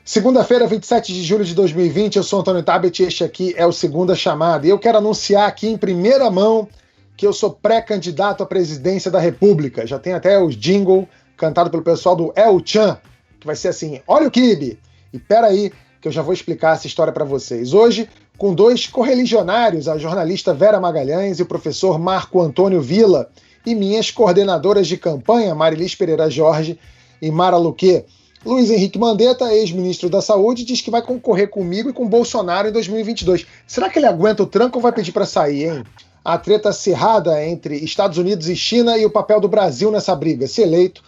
Segunda-feira, 27 de julho de 2020, eu sou Antônio Tabet e este aqui é o Segunda Chamada. E eu quero anunciar aqui em primeira mão que eu sou pré-candidato à presidência da República. Já tem até o jingle cantado pelo pessoal do El Chan, que vai ser assim, olha o Kibe! E peraí, que eu já vou explicar essa história para vocês. Hoje, com dois correligionários, a jornalista Vera Magalhães e o professor Marco Antônio Villa, e minhas coordenadoras de campanha, Marilis Pereira Jorge e Mara Luque. Luiz Henrique Mandetta, ex-ministro da Saúde, diz que vai concorrer comigo e com Bolsonaro em 2022. Será que ele aguenta o tranco ou vai pedir para sair, hein? A treta acirrada entre Estados Unidos e China e o papel do Brasil nessa briga. Se eleito,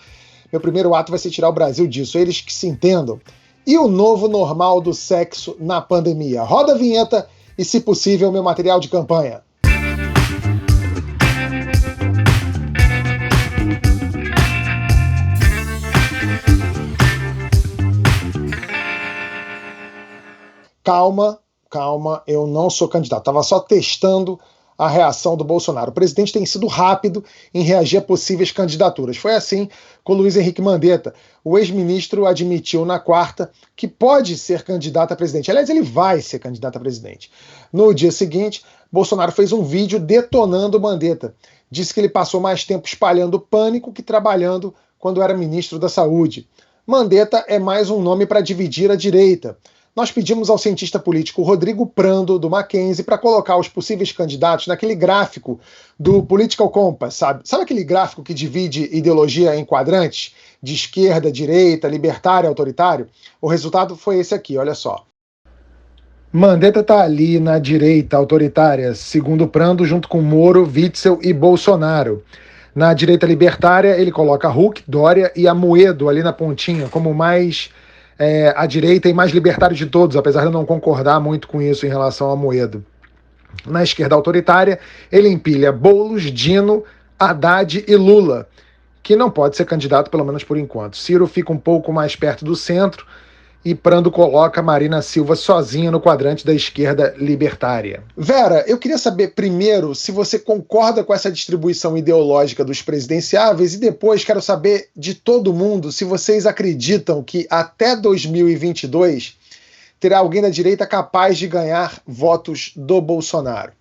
meu primeiro ato vai ser tirar o Brasil disso, eles que se entendam. E o novo normal do sexo na pandemia. Roda a vinheta e, se possível, meu material de campanha. Calma, eu não sou candidato. Estava só testando a reação do Bolsonaro. O presidente tem sido rápido em reagir a possíveis candidaturas. Foi assim com o Luiz Henrique Mandetta. O ex-ministro admitiu na quarta que pode ser candidato a presidente. Aliás, ele vai ser candidato a presidente. No dia seguinte, Bolsonaro fez um vídeo detonando o Mandetta. Disse que ele passou mais tempo espalhando pânico que trabalhando quando era ministro da Saúde. Mandetta é mais um nome para dividir a direita. Nós pedimos ao cientista político Rodrigo Prando, do Mackenzie, para colocar os possíveis candidatos naquele gráfico do Political Compass, sabe? Sabe aquele gráfico que divide ideologia em quadrantes? De esquerda, direita, libertário, autoritário? O resultado foi esse aqui, olha só. Mandetta está ali na direita autoritária, segundo Prando, junto com Moro, Witzel e Bolsonaro. Na direita libertária, ele coloca Huck, Dória e Amoedo ali na pontinha, como mais... a direita e mais libertário de todos, apesar de eu não concordar muito com isso em relação a Moedo. Na esquerda autoritária, ele empilha Boulos, Dino, Haddad e Lula, que não pode ser candidato, pelo menos por enquanto. Ciro fica um pouco mais perto do centro e Prando coloca Marina Silva sozinha no quadrante da esquerda libertária. Vera, eu queria saber primeiro se você concorda com essa distribuição ideológica dos presidenciáveis e depois quero saber de todo mundo se vocês acreditam que até 2022 terá alguém da direita capaz de ganhar votos do Bolsonaro.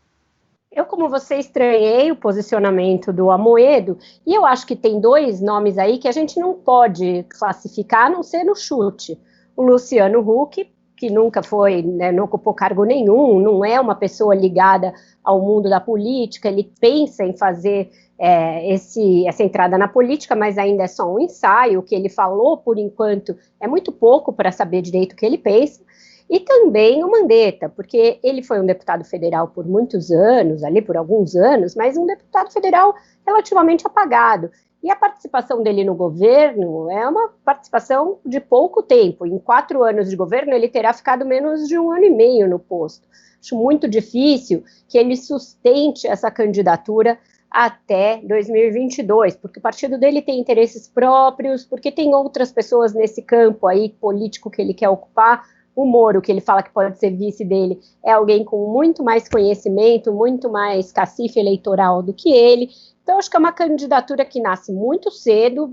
Eu, como você, estranhei o posicionamento do Amoedo e eu acho que tem dois nomes aí que a gente não pode classificar a não ser no chute. O Luciano Huck, que nunca foi, não ocupou cargo nenhum, não é uma pessoa ligada ao mundo da política, ele pensa em fazer essa entrada na política, mas ainda é só um ensaio. O que ele falou, por enquanto, é muito pouco para saber direito o que ele pensa. E também o Mandetta, porque ele foi um deputado federal por muitos anos, ali por alguns anos, mas um deputado federal relativamente apagado. E a participação dele no governo é uma participação de pouco tempo. Em 4 anos de governo, ele terá ficado menos de 1 ano e meio no posto. Acho muito difícil que ele sustente essa candidatura até 2022, porque o partido dele tem interesses próprios, porque tem outras pessoas nesse campo aí político que ele quer ocupar. O Moro, que ele fala que pode ser vice dele, é alguém com muito mais conhecimento, muito mais cacife eleitoral do que ele. Então, acho que é uma candidatura que nasce muito cedo,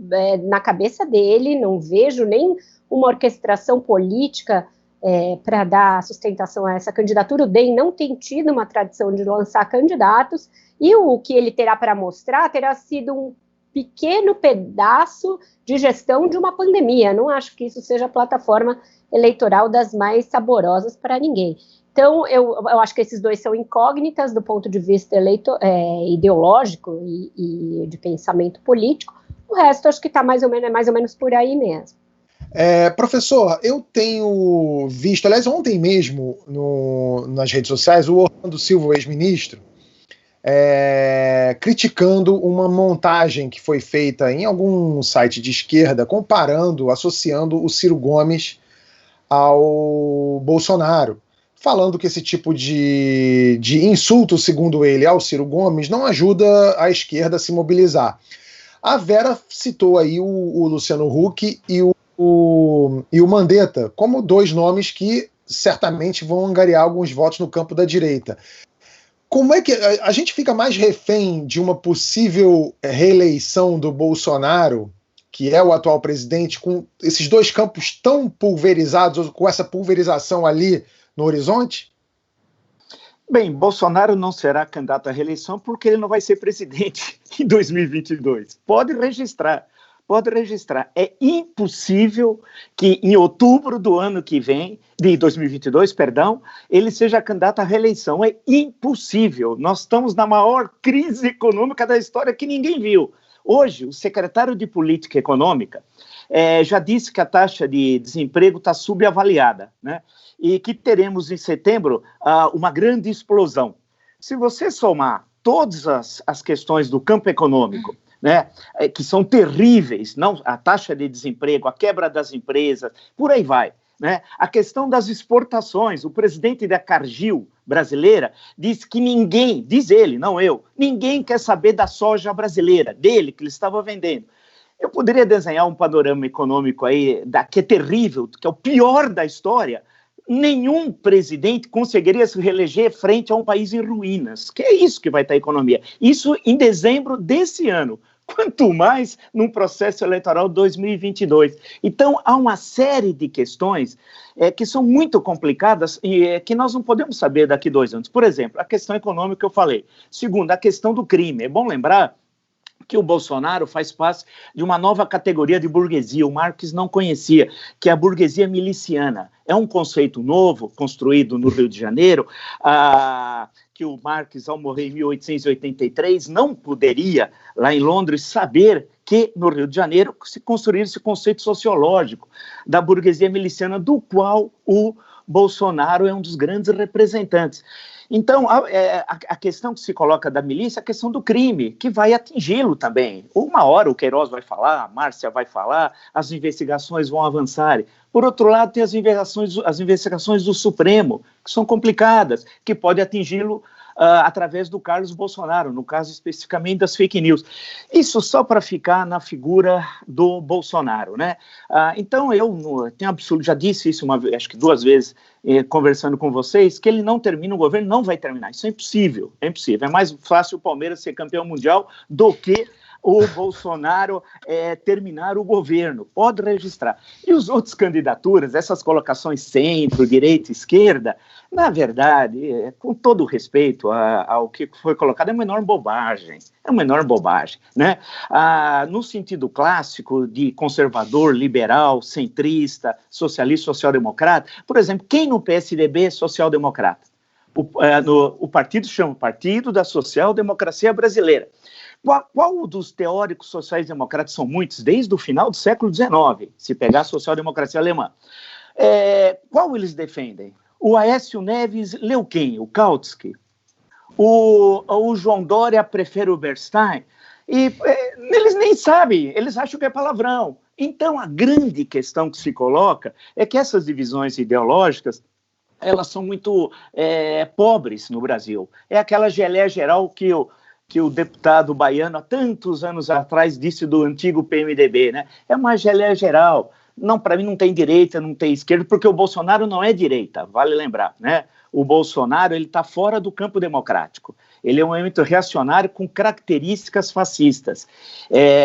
na cabeça dele, não vejo nem uma orquestração política para dar sustentação a essa candidatura. O DEM não tem tido uma tradição de lançar candidatos, e o que ele terá para mostrar terá sido um pequeno pedaço de gestão de uma pandemia. Não acho que isso seja a plataforma eleitoral das mais saborosas para ninguém. Então, eu acho que esses dois são incógnitas do ponto de vista ideológico e de pensamento político. O resto, acho que está mais ou menos por aí mesmo. Professor, eu tenho visto, aliás, ontem mesmo, nas redes sociais, o Orlando Silva, o ex-ministro, criticando uma montagem que foi feita em algum site de esquerda, associando o Ciro Gomes ao Bolsonaro, falando que esse tipo de insulto, segundo ele, ao Ciro Gomes, não ajuda a esquerda a se mobilizar. A Vera citou aí o Luciano Huck e o Mandetta como dois nomes que certamente vão angariar alguns votos no campo da direita. Como é que a gente fica mais refém de uma possível reeleição do Bolsonaro que é o atual presidente, com esses dois campos tão pulverizados, ou com essa pulverização ali no horizonte? Bem, Bolsonaro não será candidato à reeleição porque ele não vai ser presidente em 2022. Pode registrar. É impossível que em outubro do ano que vem, de 2022, ele seja candidato à reeleição. É impossível. Nós estamos na maior crise econômica da história que ninguém viu. Hoje, o secretário de Política Econômica já disse que a taxa de desemprego está subavaliada, né? E que teremos em setembro uma grande explosão. Se você somar todas as questões do campo econômico, né, que são terríveis, não, a taxa de desemprego, a quebra das empresas, por aí vai, né? A questão das exportações, o presidente da Cargill brasileira disse que ninguém, diz ele, não eu, ninguém quer saber da soja brasileira, dele, que ele estava vendendo. Eu poderia desenhar um panorama econômico aí, que é terrível, que é o pior da história. Nenhum presidente conseguiria se reeleger frente a um país em ruínas, que é isso que vai estar a economia. Isso em dezembro desse ano. Quanto mais num processo eleitoral 2022. Então, há uma série de questões que são muito complicadas e que nós não podemos saber daqui a 2 anos. Por exemplo, a questão econômica que eu falei. Segundo, a questão do crime. É bom lembrar que o Bolsonaro faz parte de uma nova categoria de burguesia, o Marx não conhecia, que é a burguesia miliciana. É um conceito novo, construído no Rio de Janeiro, que o Marx, ao morrer em 1883, não poderia, lá em Londres, saber que no Rio de Janeiro se construiu esse conceito sociológico da burguesia miliciana, do qual o Bolsonaro é um dos grandes representantes. Então, a questão que se coloca da milícia é a questão do crime, que vai atingi-lo também. Uma hora o Queiroz vai falar, a Márcia vai falar, as investigações vão avançar. Por outro lado, tem as investigações do Supremo, que são complicadas, que podem atingi-lo através do Carlos Bolsonaro, no caso especificamente das fake news. Isso só para ficar na figura do Bolsonaro, né? Então, eu tenho absoluto, já disse isso uma vez, acho que 2 vezes, conversando com vocês, que ele não termina o governo, não vai terminar. Isso é impossível, é impossível. É mais fácil o Palmeiras ser campeão mundial do que o Bolsonaro terminar o governo. Pode registrar. E os outros candidaturas, essas colocações centro, direita, esquerda, na verdade, com todo o respeito ao que foi colocado, é uma enorme bobagem. Né? No sentido clássico de conservador, liberal, centrista, socialista, social-democrata, por exemplo, quem no PSDB é social-democrata? O partido chama Partido da Social-Democracia Brasileira. Qual dos teóricos sociais-democratas, são muitos, desde o final do século XIX, se pegar a social-democracia alemã, qual eles defendem? O Aécio Neves leu quem? O Kautsky? O João Dória prefere o Bernstein? E eles nem sabem, eles acham que é palavrão. Então, a grande questão que se coloca é que essas divisões ideológicas, elas são muito pobres no Brasil. É aquela geleia geral que o deputado baiano, há tantos anos atrás, disse do antigo PMDB, né? É uma geleia geral. Não, para mim não tem direita, não tem esquerda, porque o Bolsonaro não é direita, vale lembrar, né? O Bolsonaro, ele está fora do campo democrático. Ele é um elemento reacionário com características fascistas.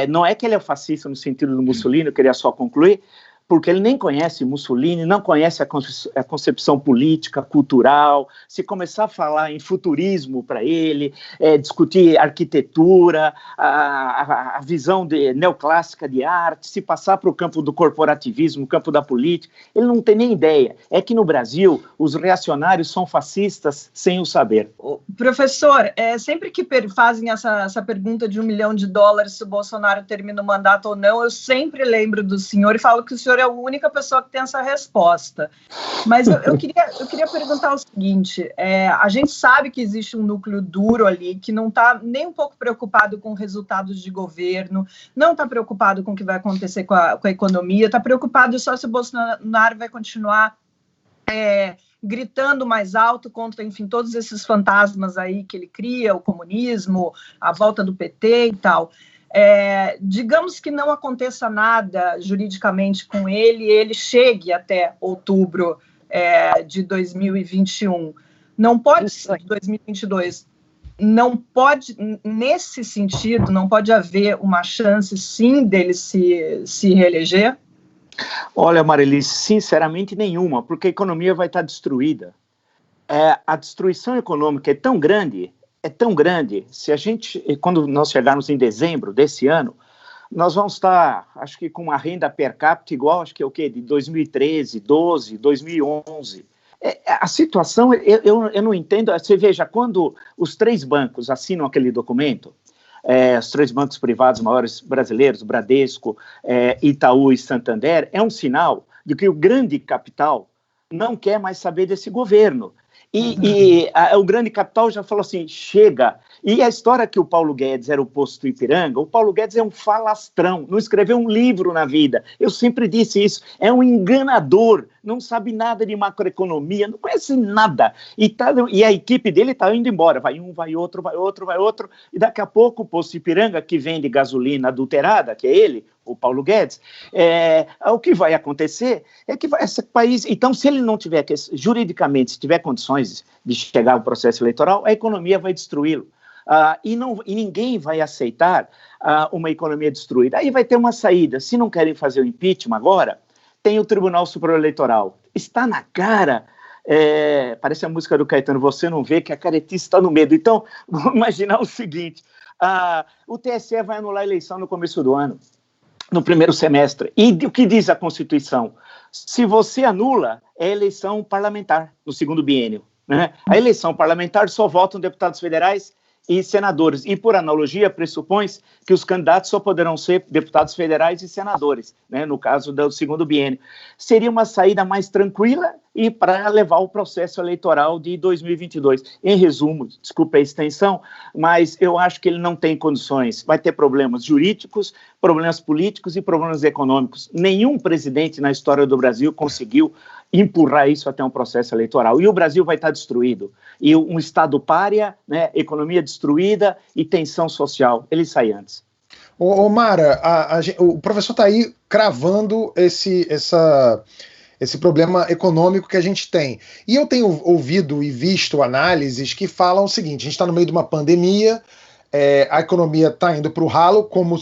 Não é que ele é fascista no sentido do Mussolini, eu queria só concluir, porque ele nem conhece Mussolini, não conhece a concepção política, cultural. Se começar a falar em futurismo para ele, discutir arquitetura, a visão neoclássica de arte, se passar para o campo do corporativismo, o campo da política, ele não tem nem ideia. É que no Brasil, os reacionários são fascistas sem o saber. Professor, sempre que fazem essa pergunta de $1 milhão se o Bolsonaro termina o mandato ou não, eu sempre lembro do senhor e falo que o senhor é a única pessoa que tem essa resposta. Mas eu queria perguntar o seguinte, a gente sabe que existe um núcleo duro ali, que não está nem um pouco preocupado com resultados de governo, não está preocupado com o que vai acontecer com a economia, está preocupado só se o Bolsonaro vai continuar gritando mais alto contra, enfim, todos esses fantasmas aí que ele cria, o comunismo, a volta do PT e tal. Digamos que não aconteça nada juridicamente com ele chegue até outubro de 2021. Não pode ser 2022. não pode, nesse sentido, não pode haver uma chance, sim, dele se reeleger? Olha, Marilis, sinceramente nenhuma, porque a economia vai estar destruída. A destruição econômica é tão grande, se a gente, quando nós chegarmos em dezembro desse ano, nós vamos estar, acho que com uma renda per capita igual, acho que é o quê? De 2013, 12, 2011. A situação, eu não entendo. Você veja, quando os 3 bancos assinam aquele documento, os 3 bancos privados maiores brasileiros, Bradesco, Itaú e Santander, é um sinal de que o grande capital não quer mais saber desse governo. E o grande capital já falou assim, chega. E a história que o Paulo Guedes era o posto do Ipiranga, o Paulo Guedes é um falastrão, não escreveu um livro na vida. Eu sempre disse isso, é um enganador, não sabe nada de macroeconomia, não conhece nada. E a equipe dele está indo embora, vai um, vai outro, e daqui a pouco o posto do Ipiranga, que vende gasolina adulterada, que é ele, o Paulo Guedes, o que vai acontecer é que esse país, então se ele não tiver, juridicamente, se tiver condições de chegar ao processo eleitoral, a economia vai destruí-lo. E ninguém vai aceitar uma economia destruída. Aí vai ter uma saída. Se não querem fazer o impeachment agora, tem o Tribunal Superior Eleitoral. Está na cara, parece a música do Caetano, você não vê que a caretice está no medo. Então, vamos imaginar o seguinte, o TSE vai anular a eleição no começo do ano, no primeiro semestre. E o que diz a Constituição? Se você anula, é eleição parlamentar no segundo biênio, né? A eleição parlamentar só votam deputados federais e senadores, e por analogia pressupõe que os candidatos só poderão ser deputados federais e senadores, né, no caso do segundo biênio. Seria uma saída mais tranquila e para levar o processo eleitoral de 2022. Em resumo, desculpe a extensão, mas eu acho que ele não tem condições, vai ter problemas jurídicos, problemas políticos e problemas econômicos. Nenhum presidente na história do Brasil conseguiu empurrar isso até um processo eleitoral. E o Brasil vai estar destruído. E um Estado pária, né, economia destruída e tensão social. Ele sai antes. Mara, o professor está aí cravando esse problema econômico que a gente tem. E eu tenho ouvido e visto análises que falam o seguinte, a gente está no meio de uma pandemia, a economia está indo para o ralo, como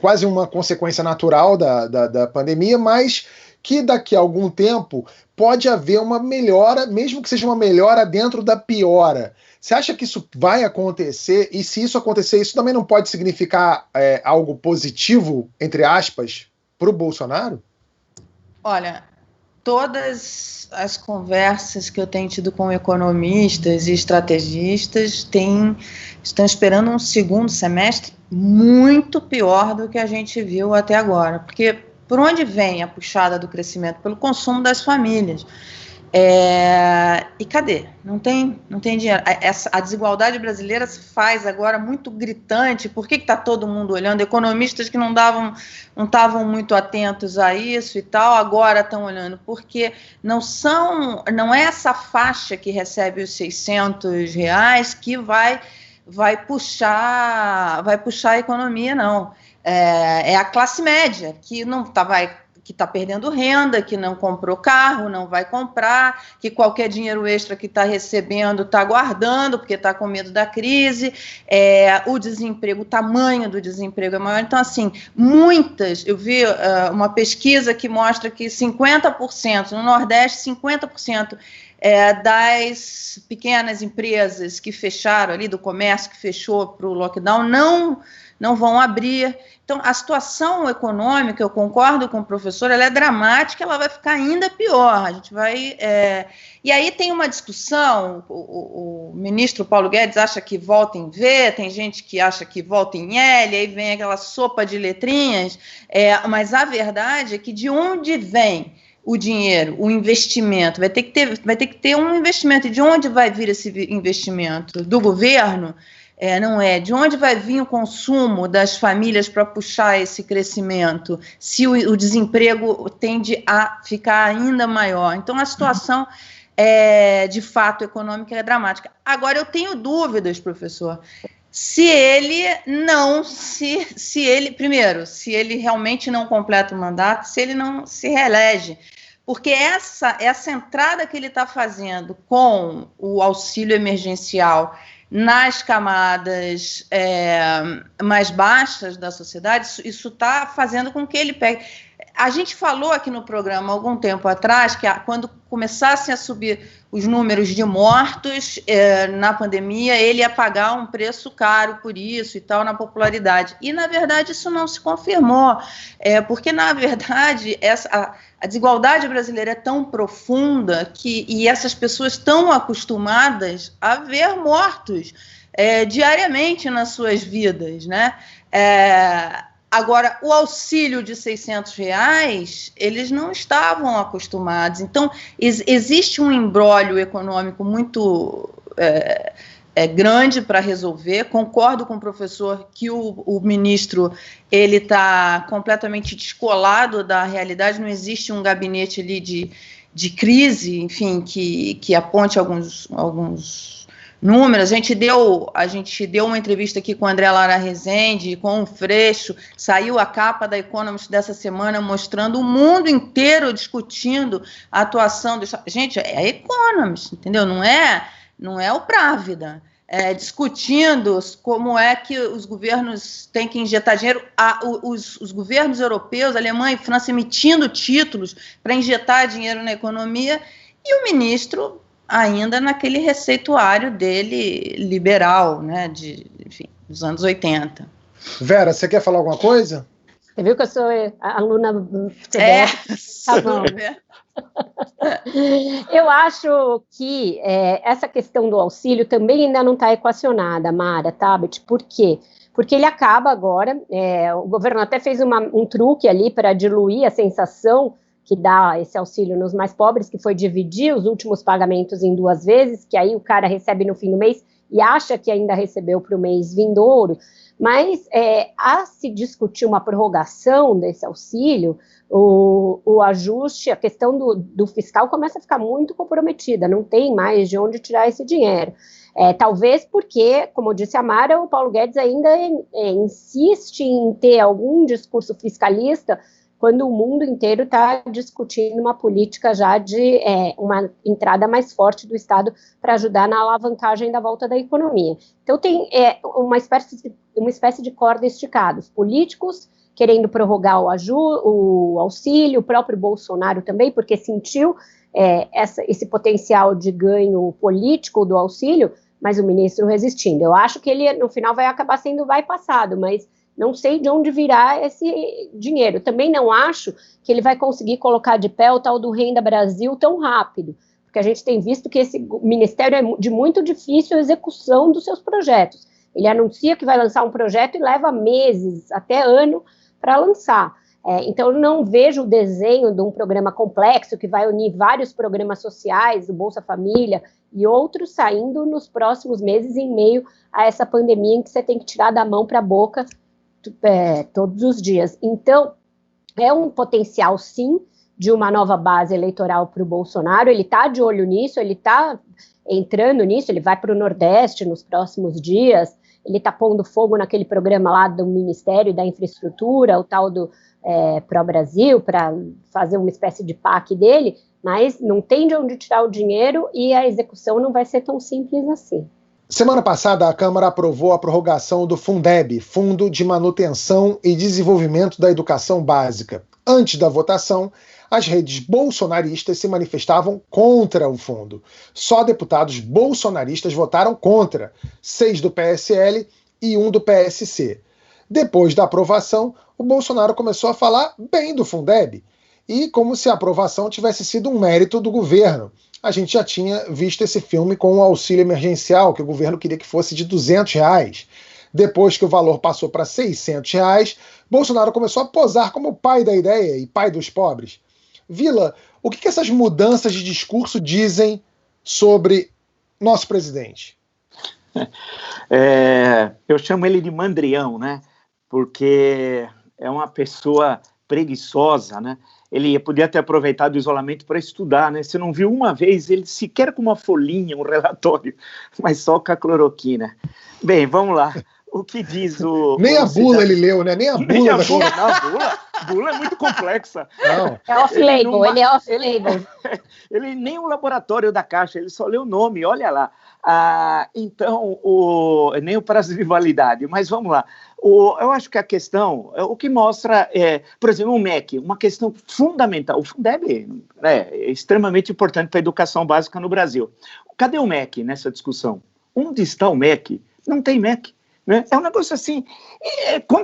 quase uma consequência natural da pandemia, mas que daqui a algum tempo pode haver uma melhora, mesmo que seja uma melhora dentro da piora. Você acha que isso vai acontecer? E se isso acontecer, isso também não pode significar algo positivo, entre aspas, para o Bolsonaro? Olha, todas as conversas que eu tenho tido com economistas e estrategistas estão esperando um segundo semestre muito pior do que a gente viu até agora, porque por onde vem a puxada do crescimento? Pelo consumo das famílias. E cadê? Não tem dinheiro. A desigualdade brasileira se faz agora muito gritante. Por que está todo mundo olhando? Economistas que não estavam muito atentos a isso e tal, agora estão olhando. Porque não é essa faixa que recebe os R$600 que vai puxar a economia, não. É a classe média que que está perdendo renda, que não comprou carro, não vai comprar, que qualquer dinheiro extra que está recebendo está guardando, porque está com medo da crise, o desemprego, o tamanho do desemprego é maior. Então, assim, eu vi uma pesquisa que mostra que 50%, no Nordeste, 50% das pequenas empresas que fecharam ali, do comércio que fechou para o lockdown, não vão abrir. Então, a situação econômica, eu concordo com o professor, ela é dramática, ela vai ficar ainda pior. A gente vai... E aí tem uma discussão, o ministro Paulo Guedes acha que volta em V, tem gente que acha que volta em L, aí vem aquela sopa de letrinhas, mas a verdade é que de onde vem o dinheiro, o investimento, vai ter que ter um investimento. E de onde vai vir esse investimento? Do governo? Não é. De onde vai vir o consumo das famílias para puxar esse crescimento, se o desemprego tende a ficar ainda maior? Então, a situação, de fato, econômica é dramática. Agora, eu tenho dúvidas, professor, se ele realmente não completa o mandato, se ele não se reelege. Porque essa entrada que ele está fazendo com o auxílio emergencial, nas camadas mais baixas da sociedade, isso está fazendo com que ele pegue. A gente falou aqui no programa algum tempo atrás que quando começassem a subir os números de mortos na pandemia, ele ia pagar um preço caro por isso e tal, na popularidade. E, na verdade, isso não se confirmou, porque, na verdade, a desigualdade brasileira é tão profunda e essas pessoas estão acostumadas a ver mortos diariamente nas suas vidas, né? Agora, o auxílio de R$600, eles não estavam acostumados. Então, existe um imbróglio econômico muito grande para resolver. Concordo com o professor que o ministro ele está completamente descolado da realidade. Não existe um gabinete ali de crise, enfim, que aponte alguns números. A gente deu uma entrevista aqui com o André Lara Rezende, com o Freixo, saiu a capa da Economist dessa semana mostrando o mundo inteiro discutindo a atuação do Estado. Gente, é a Economist, entendeu? Não é o Právida. Discutindo como é que os governos têm que injetar dinheiro, os governos europeus, Alemanha e França, emitindo títulos para injetar dinheiro na economia, e o ministro ainda naquele receituário dele liberal, né, dos anos 80. Vera, você quer falar alguma coisa? Você viu que eu sou aluna do CDF? Tá bom. Eu acho que essa questão do auxílio também ainda não está equacionada, Mara Tabet. Por quê? Porque ele acaba agora, o governo até fez um truque ali para diluir a sensação que dá esse auxílio nos mais pobres, que foi dividir os últimos pagamentos em 2 vezes, que aí o cara recebe no fim do mês e acha que ainda recebeu para o mês vindouro, mas a se discutir uma prorrogação desse auxílio, o ajuste, a questão do fiscal começa a ficar muito comprometida, não tem mais de onde tirar esse dinheiro. Talvez porque, como disse a Mara, o Paulo Guedes ainda insiste em ter algum discurso fiscalista, quando o mundo inteiro está discutindo uma política já de uma entrada mais forte do Estado para ajudar na alavancagem da volta da economia. Então tem uma espécie de corda esticada, os políticos querendo prorrogar o auxílio, o próprio Bolsonaro também, porque sentiu esse potencial de ganho político do auxílio, mas o ministro resistindo. Eu acho que ele, no final, vai acabar sendo passado, mas não sei de onde virá esse dinheiro. Também não acho que ele vai conseguir colocar de pé o tal do Renda Brasil tão rápido, porque a gente tem visto que esse ministério é de muito difícil execução dos seus projetos. Ele anuncia que vai lançar um projeto e leva meses, até ano, para lançar. Então, eu não vejo o desenho de um programa complexo que vai unir vários programas sociais, o Bolsa Família e outros, saindo nos próximos meses em meio a essa pandemia em que você tem que tirar da mão para a boca todos os dias. Então, é um potencial, sim, de uma nova base eleitoral para o Bolsonaro. Ele está de olho nisso, ele está entrando nisso, ele vai para o Nordeste nos próximos dias, ele está pondo fogo naquele programa lá do Ministério da Infraestrutura, o tal do Pro Brasil, para fazer uma espécie de PAC dele, mas não tem de onde tirar o dinheiro e a execução não vai ser tão simples assim. Semana passada, a Câmara aprovou a prorrogação do Fundeb, Fundo de Manutenção e Desenvolvimento da Educação Básica. Antes da votação, as redes bolsonaristas se manifestavam contra o fundo. Só deputados bolsonaristas votaram contra, 6 do PSL e 1 do PSC. Depois da aprovação, o Bolsonaro começou a falar bem do Fundeb, e como se a aprovação tivesse sido um mérito do governo. A gente já tinha visto esse filme com o auxílio emergencial, que o governo queria que fosse de R$200. Depois que o valor passou para R$600, Bolsonaro começou a posar como o pai da ideia e pai dos pobres. Vila, o que essas mudanças de discurso dizem sobre nosso presidente? Eu chamo ele de mandrião, né? Porque é uma pessoa preguiçosa, né? Ele podia ter aproveitado o isolamento para estudar, né? Você não viu uma vez ele sequer com uma folhinha, um relatório, mas só com a cloroquina. Bem, vamos lá. o que diz o... Nem a bula ele leu, né? Nem a bula. Nem a bula, não, a bula é muito complexa. Não. É off-label, ele é off-label. Ele nem o laboratório da Caixa, ele só leu o nome, olha lá. Então, nem o prazo de validade, mas vamos lá. Eu acho que a questão, o que mostra, por exemplo, o MEC, uma questão fundamental. O Fundeb é extremamente importante para a educação básica no Brasil. Cadê o MEC nessa discussão? Onde está o MEC? Não tem MEC. Né? É um negócio assim,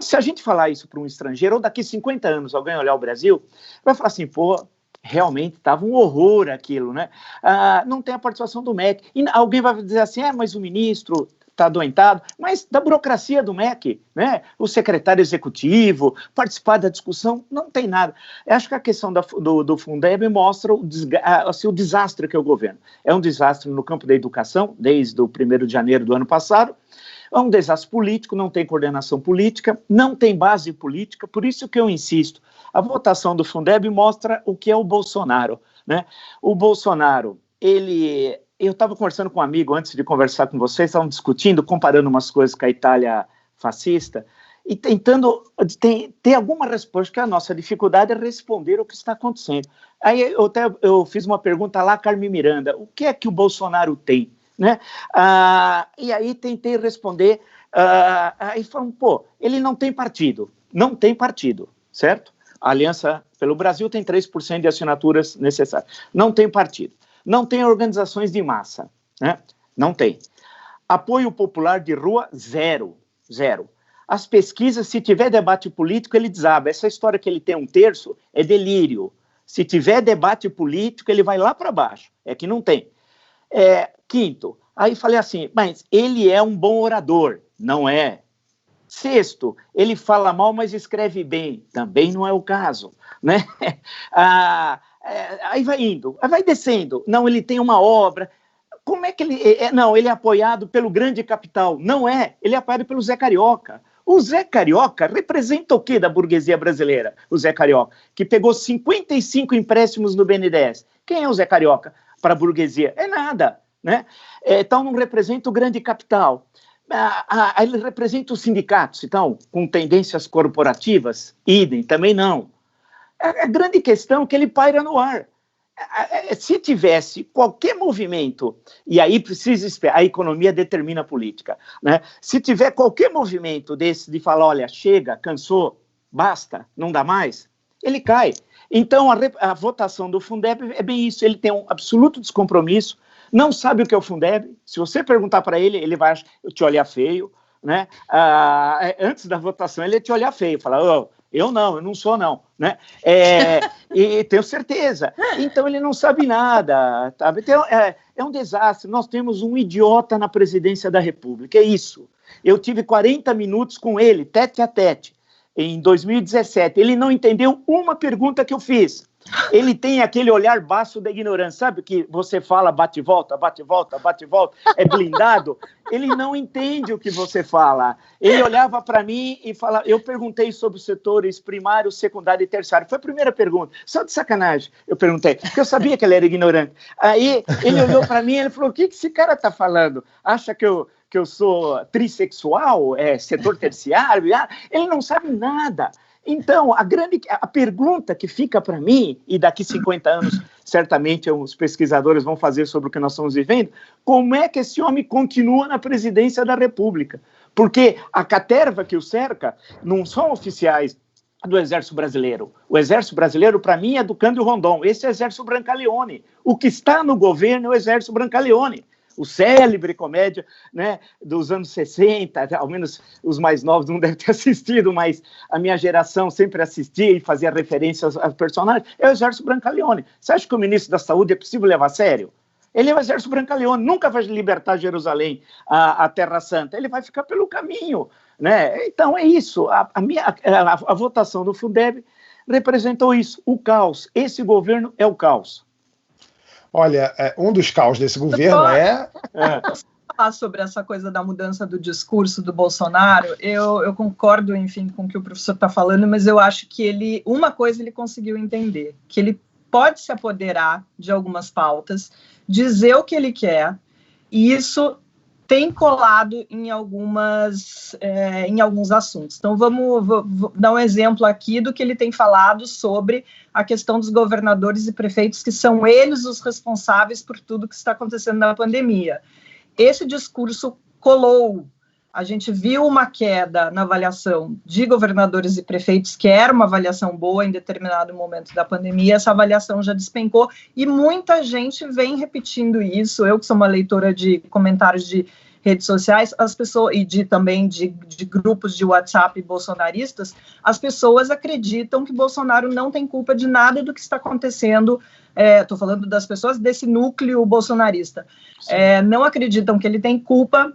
se a gente falar isso para um estrangeiro, ou daqui 50 anos alguém olhar o Brasil, vai falar assim, pô, realmente estava um horror aquilo, né? Não tem a participação do MEC. E alguém vai dizer assim, mas o ministro está adoentado, mas da burocracia do MEC, né? O secretário executivo, participar da discussão, não tem nada. Eu acho que a questão do Fundeb mostra o desastre que é o governo. É um desastre no campo da educação, desde o 1º de janeiro do ano passado. É um desastre político, não tem coordenação política, não tem base política, por isso que eu insisto, a votação do Fundeb mostra o que é o Bolsonaro, né? O Bolsonaro, eu estava conversando com um amigo antes de conversar com vocês, estavam discutindo, comparando umas coisas com a Itália fascista, e tentando ter alguma resposta, que a nossa dificuldade é responder o que está acontecendo. Aí eu fiz uma pergunta lá, Carmen Miranda, o que é que o Bolsonaro tem? Né? E aí tentei responder, aí falam, ele não tem partido, certo? A Aliança pelo Brasil tem 3% de assinaturas necessárias, não tem partido, não tem organizações de massa, né? Não tem. Apoio popular de rua, zero. As pesquisas, se tiver debate político, ele desaba. Essa história que ele tem 1/3 é delírio. Se tiver debate político, ele vai lá para baixo, é que não tem. Quinto, aí falei assim, mas ele é um bom orador, não é? Sexto, ele fala mal, mas escreve bem, também não é o caso, né? Aí vai indo, aí vai descendo, não, ele tem uma obra, como é que ele... Não, ele é apoiado pelo grande capital, não é, ele é apoiado pelo Zé Carioca. O Zé Carioca representa o quê da burguesia brasileira? O Zé Carioca, que pegou 55 empréstimos no BNDES. Quem é o Zé Carioca para a burguesia? É nada. Né? Então, não representa o grande capital. Ele representa os sindicatos, então, com tendências corporativas, idem, também não. A grande questão é que ele paira no ar. Se tivesse qualquer movimento, e aí precisa esperar, a economia determina a política, né? Se tiver qualquer movimento desse de falar, olha, chega, cansou, basta, não dá mais, ele cai. Então, a votação do Fundeb é bem isso, ele tem um absoluto descompromisso, não sabe o que é o Fundeb. Se você perguntar para ele, ele vai te olhar feio, né? Antes da votação, ele ia te olhar feio, falar, eu não sou não, né? E tenho certeza. Então, ele não sabe nada, sabe? Então, é um desastre. Nós temos um idiota na presidência da República, é isso. Eu tive 40 minutos com ele, tete a tete, em 2017. Ele não entendeu uma pergunta que eu fiz. Ele tem aquele olhar baço da ignorância, sabe que você fala bate e volta, é blindado? Ele não entende o que você fala. Ele olhava para mim e falava, eu perguntei sobre os setores primário, secundário e terciário. Foi a primeira pergunta, só de sacanagem eu perguntei, porque eu sabia que ele era ignorante. Aí ele olhou para mim e ele falou, o que esse cara está falando? Acha que eu sou trissexual, setor terciário? Ele não sabe nada. Então, a pergunta que fica para mim, e daqui 50 anos, certamente os pesquisadores vão fazer sobre o que nós estamos vivendo, como é que esse homem continua na presidência da República? Porque a caterva que o cerca não são oficiais do Exército Brasileiro. O Exército Brasileiro, para mim, é do Cândido Rondon. Esse é o Exército Brancaleone. O que está no governo é o Exército Brancaleone. O célebre comédia, né, dos anos 60, ao menos os mais novos não devem ter assistido, mas a minha geração sempre assistia e fazia referências aos personagens, é o Exército Brancaleone. Você acha que o ministro da Saúde é possível levar a sério? Ele é o Exército Brancaleone, nunca vai libertar Jerusalém, a Terra Santa, ele vai ficar pelo caminho, né? Então é isso, a votação do Fundeb representou isso, o caos. Esse governo é o caos. Olha, um dos caos desse governo falar sobre essa coisa da mudança do discurso do Bolsonaro, eu concordo, enfim, com o que o professor está falando, mas eu acho que uma coisa ele conseguiu entender, que ele pode se apoderar de algumas pautas, dizer o que ele quer, e isso tem colado em alguns assuntos. Então, vou dar um exemplo aqui do que ele tem falado sobre a questão dos governadores e prefeitos, que são eles os responsáveis por tudo que está acontecendo na pandemia. Esse discurso colou. A gente viu uma queda na avaliação de governadores e prefeitos, que era uma avaliação boa em determinado momento da pandemia, essa avaliação já despencou, e muita gente vem repetindo isso. Eu, que sou uma leitora de comentários de redes sociais, as pessoas, e também de grupos de WhatsApp bolsonaristas, as pessoas acreditam que Bolsonaro não tem culpa de nada do que está acontecendo. Estou falando das pessoas desse núcleo bolsonarista. Não acreditam que ele tem culpa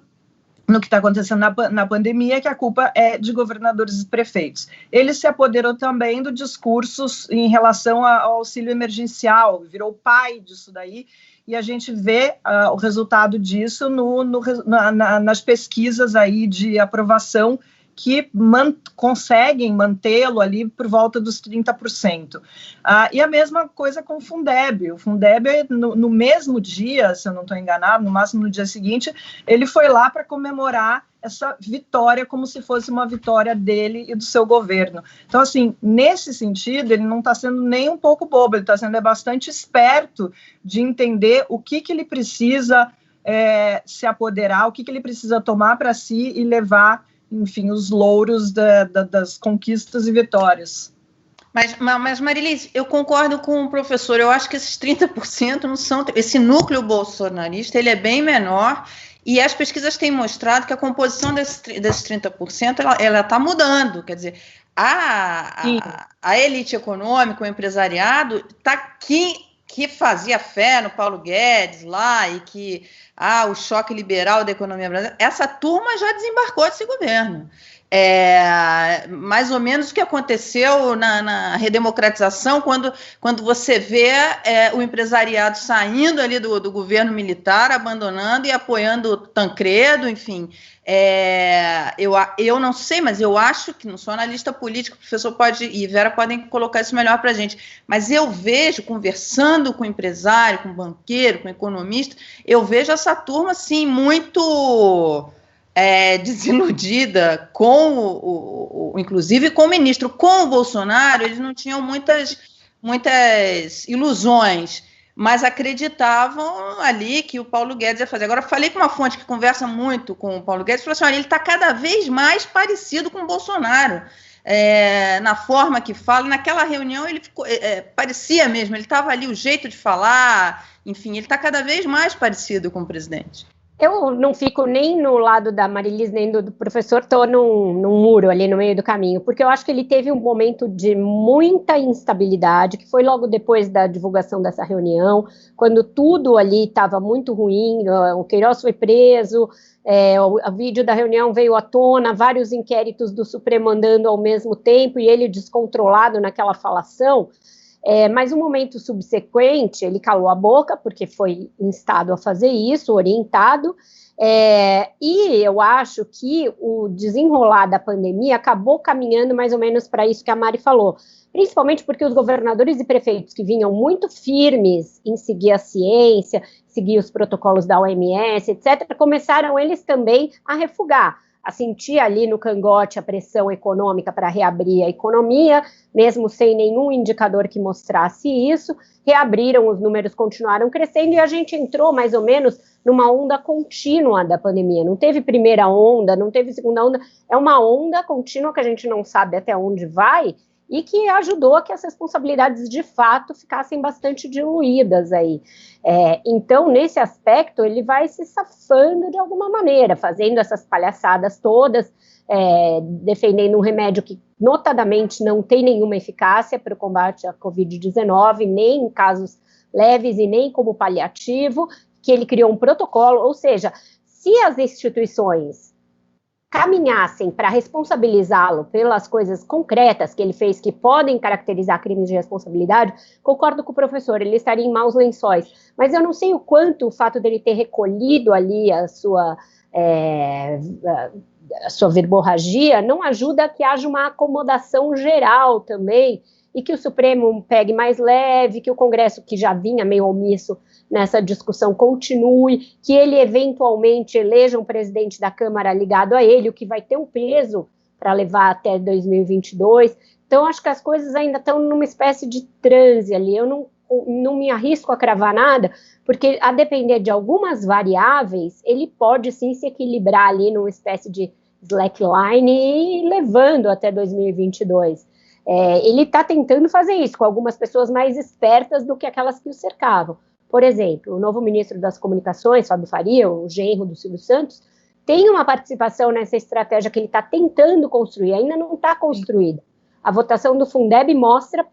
no que está acontecendo na pandemia, que a culpa é de governadores e prefeitos. Ele se apoderou também do discurso em relação ao auxílio emergencial, virou pai disso daí, e a gente vê o resultado disso nas pesquisas aí de aprovação, que conseguem mantê-lo ali por volta dos 30%. E a mesma coisa com o Fundeb. O Fundeb, no mesmo dia, se eu não estou enganado, no máximo no dia seguinte, ele foi lá para comemorar essa vitória como se fosse uma vitória dele e do seu governo. Então, assim, nesse sentido, ele não está sendo nem um pouco bobo, ele está sendo bastante esperto de entender o que ele precisa se apoderar, o que ele precisa tomar para si e levar, enfim, os louros das conquistas e vitórias. Mas Marilis, eu concordo com o professor, eu acho que esses 30% não são... Esse núcleo bolsonarista, ele é bem menor, e as pesquisas têm mostrado que a composição desses 30%, ela está mudando, quer dizer, a elite econômica, o empresariado, está aqui, que fazia fé no Paulo Guedes lá, e que o choque liberal da economia brasileira, essa turma já desembarcou desse governo. Mais ou menos o que aconteceu na redemocratização, quando você vê o empresariado saindo ali do governo militar, abandonando e apoiando o Tancredo, enfim. Eu não sei, mas eu acho que, não sou analista político, o professor e Vera podem colocar isso melhor para a gente, mas eu vejo, conversando com empresário, com banqueiro, com economista, eu vejo essa turma, assim, muito... desiludida inclusive com o ministro. Com o Bolsonaro, eles não tinham muitas ilusões, mas acreditavam ali que o Paulo Guedes ia fazer. Agora, falei com uma fonte que conversa muito com o Paulo Guedes, falou assim, olha, ele está cada vez mais parecido com o Bolsonaro, na forma que fala. Naquela reunião, ele ficou, parecia mesmo, ele estava ali, o jeito de falar, enfim, ele está cada vez mais parecido com o presidente. Eu não fico nem no lado da Marilis, nem do professor, estou num muro ali no meio do caminho, porque eu acho que ele teve um momento de muita instabilidade, que foi logo depois da divulgação dessa reunião, quando tudo ali estava muito ruim, o Queiroz foi preso, o vídeo da reunião veio à tona, vários inquéritos do Supremo andando ao mesmo tempo, e ele descontrolado naquela falação. Mas no momento subsequente, ele calou a boca, porque foi instado a fazer isso, orientado, e eu acho que o desenrolar da pandemia acabou caminhando mais ou menos para isso que a Mari falou, principalmente porque os governadores e prefeitos que vinham muito firmes em seguir a ciência, seguir os protocolos da OMS, etc., começaram eles também a refugar, a sentir ali no cangote a pressão econômica para reabrir a economia, mesmo sem nenhum indicador que mostrasse isso, reabriram, os números continuaram crescendo e a gente entrou mais ou menos numa onda contínua da pandemia. Não teve primeira onda, não teve segunda onda, é uma onda contínua que a gente não sabe até onde vai e que ajudou a que as responsabilidades de fato ficassem bastante diluídas aí. Então, nesse aspecto, ele vai se safando de alguma maneira, fazendo essas palhaçadas todas, defendendo um remédio que, notadamente, não tem nenhuma eficácia para o combate à Covid-19, nem em casos leves e nem como paliativo, que ele criou um protocolo, ou seja, se as instituições caminhassem para responsabilizá-lo pelas coisas concretas que ele fez, que podem caracterizar crimes de responsabilidade, concordo com o professor, ele estaria em maus lençóis, mas eu não sei o quanto o fato dele ter recolhido ali a sua verborragia não ajuda a que haja uma acomodação geral também e que o Supremo pegue mais leve, que o Congresso, que já vinha meio omisso nessa discussão, continue, que ele eventualmente eleja um presidente da Câmara ligado a ele, o que vai ter um peso para levar até 2022. Então, acho que as coisas ainda estão numa espécie de transe ali. Eu não me arrisco a cravar nada, porque a depender de algumas variáveis, ele pode sim se equilibrar ali numa espécie de slackline e ir levando até 2022. Ele está tentando fazer isso com algumas pessoas mais espertas do que aquelas que o cercavam. Por exemplo, o novo ministro das Comunicações, Fábio Faria, o genro do Silvio Santos, tem uma participação nessa estratégia que ele está tentando construir, ainda não está construída. A votação do Fundeb mostra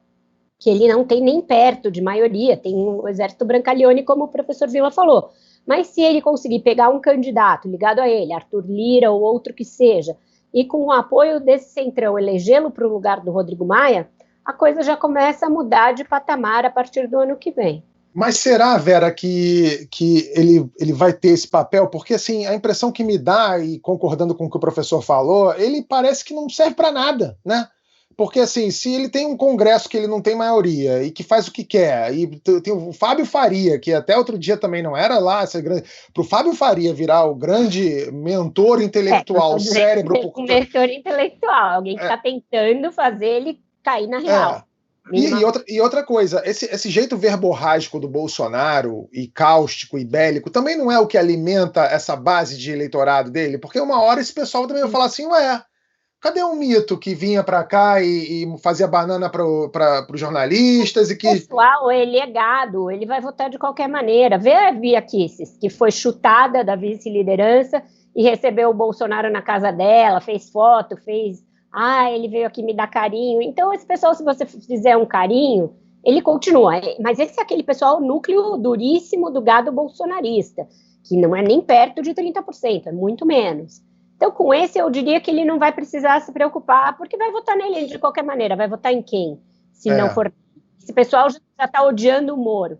que ele não tem nem perto de maioria, tem um exército brancaleone, como o professor Vila falou. Mas se ele conseguir pegar um candidato ligado a ele, Arthur Lira ou outro que seja, e com o apoio desse centrão elegê-lo para o lugar do Rodrigo Maia, a coisa já começa a mudar de patamar a partir do ano que vem. Mas será, Vera, que ele vai ter esse papel? Porque, assim, a impressão que me dá, e concordando com o que o professor falou, ele parece que não serve para nada, né? Porque, assim, se ele tem um congresso que ele não tem maioria e que faz o que quer, e tem o Fábio Faria, que até outro dia também não era lá, para o Fábio Faria virar o grande mentor intelectual, cérebro... Um mentor intelectual, alguém que está tentando fazer ele cair na real. E outra coisa, esse jeito verborrágico do Bolsonaro, e cáustico e bélico, também não é o que alimenta essa base de eleitorado dele? Porque uma hora esse pessoal também vai falar assim, cadê um mito que vinha para cá e fazia banana para os jornalistas? E que... O pessoal, ele é gado, ele vai votar de qualquer maneira. Vê a Bia Kicis, que foi chutada da vice-liderança e recebeu o Bolsonaro na casa dela, fez foto, ele veio aqui me dar carinho. Então, esse pessoal, se você fizer um carinho, ele continua. Mas esse é aquele pessoal, núcleo duríssimo do gado bolsonarista, que não é nem perto de 30%, é muito menos. Então, com esse, eu diria que ele não vai precisar se preocupar, porque vai votar nele de qualquer maneira. Vai votar em quem? Se não for... Esse pessoal já está odiando o Moro.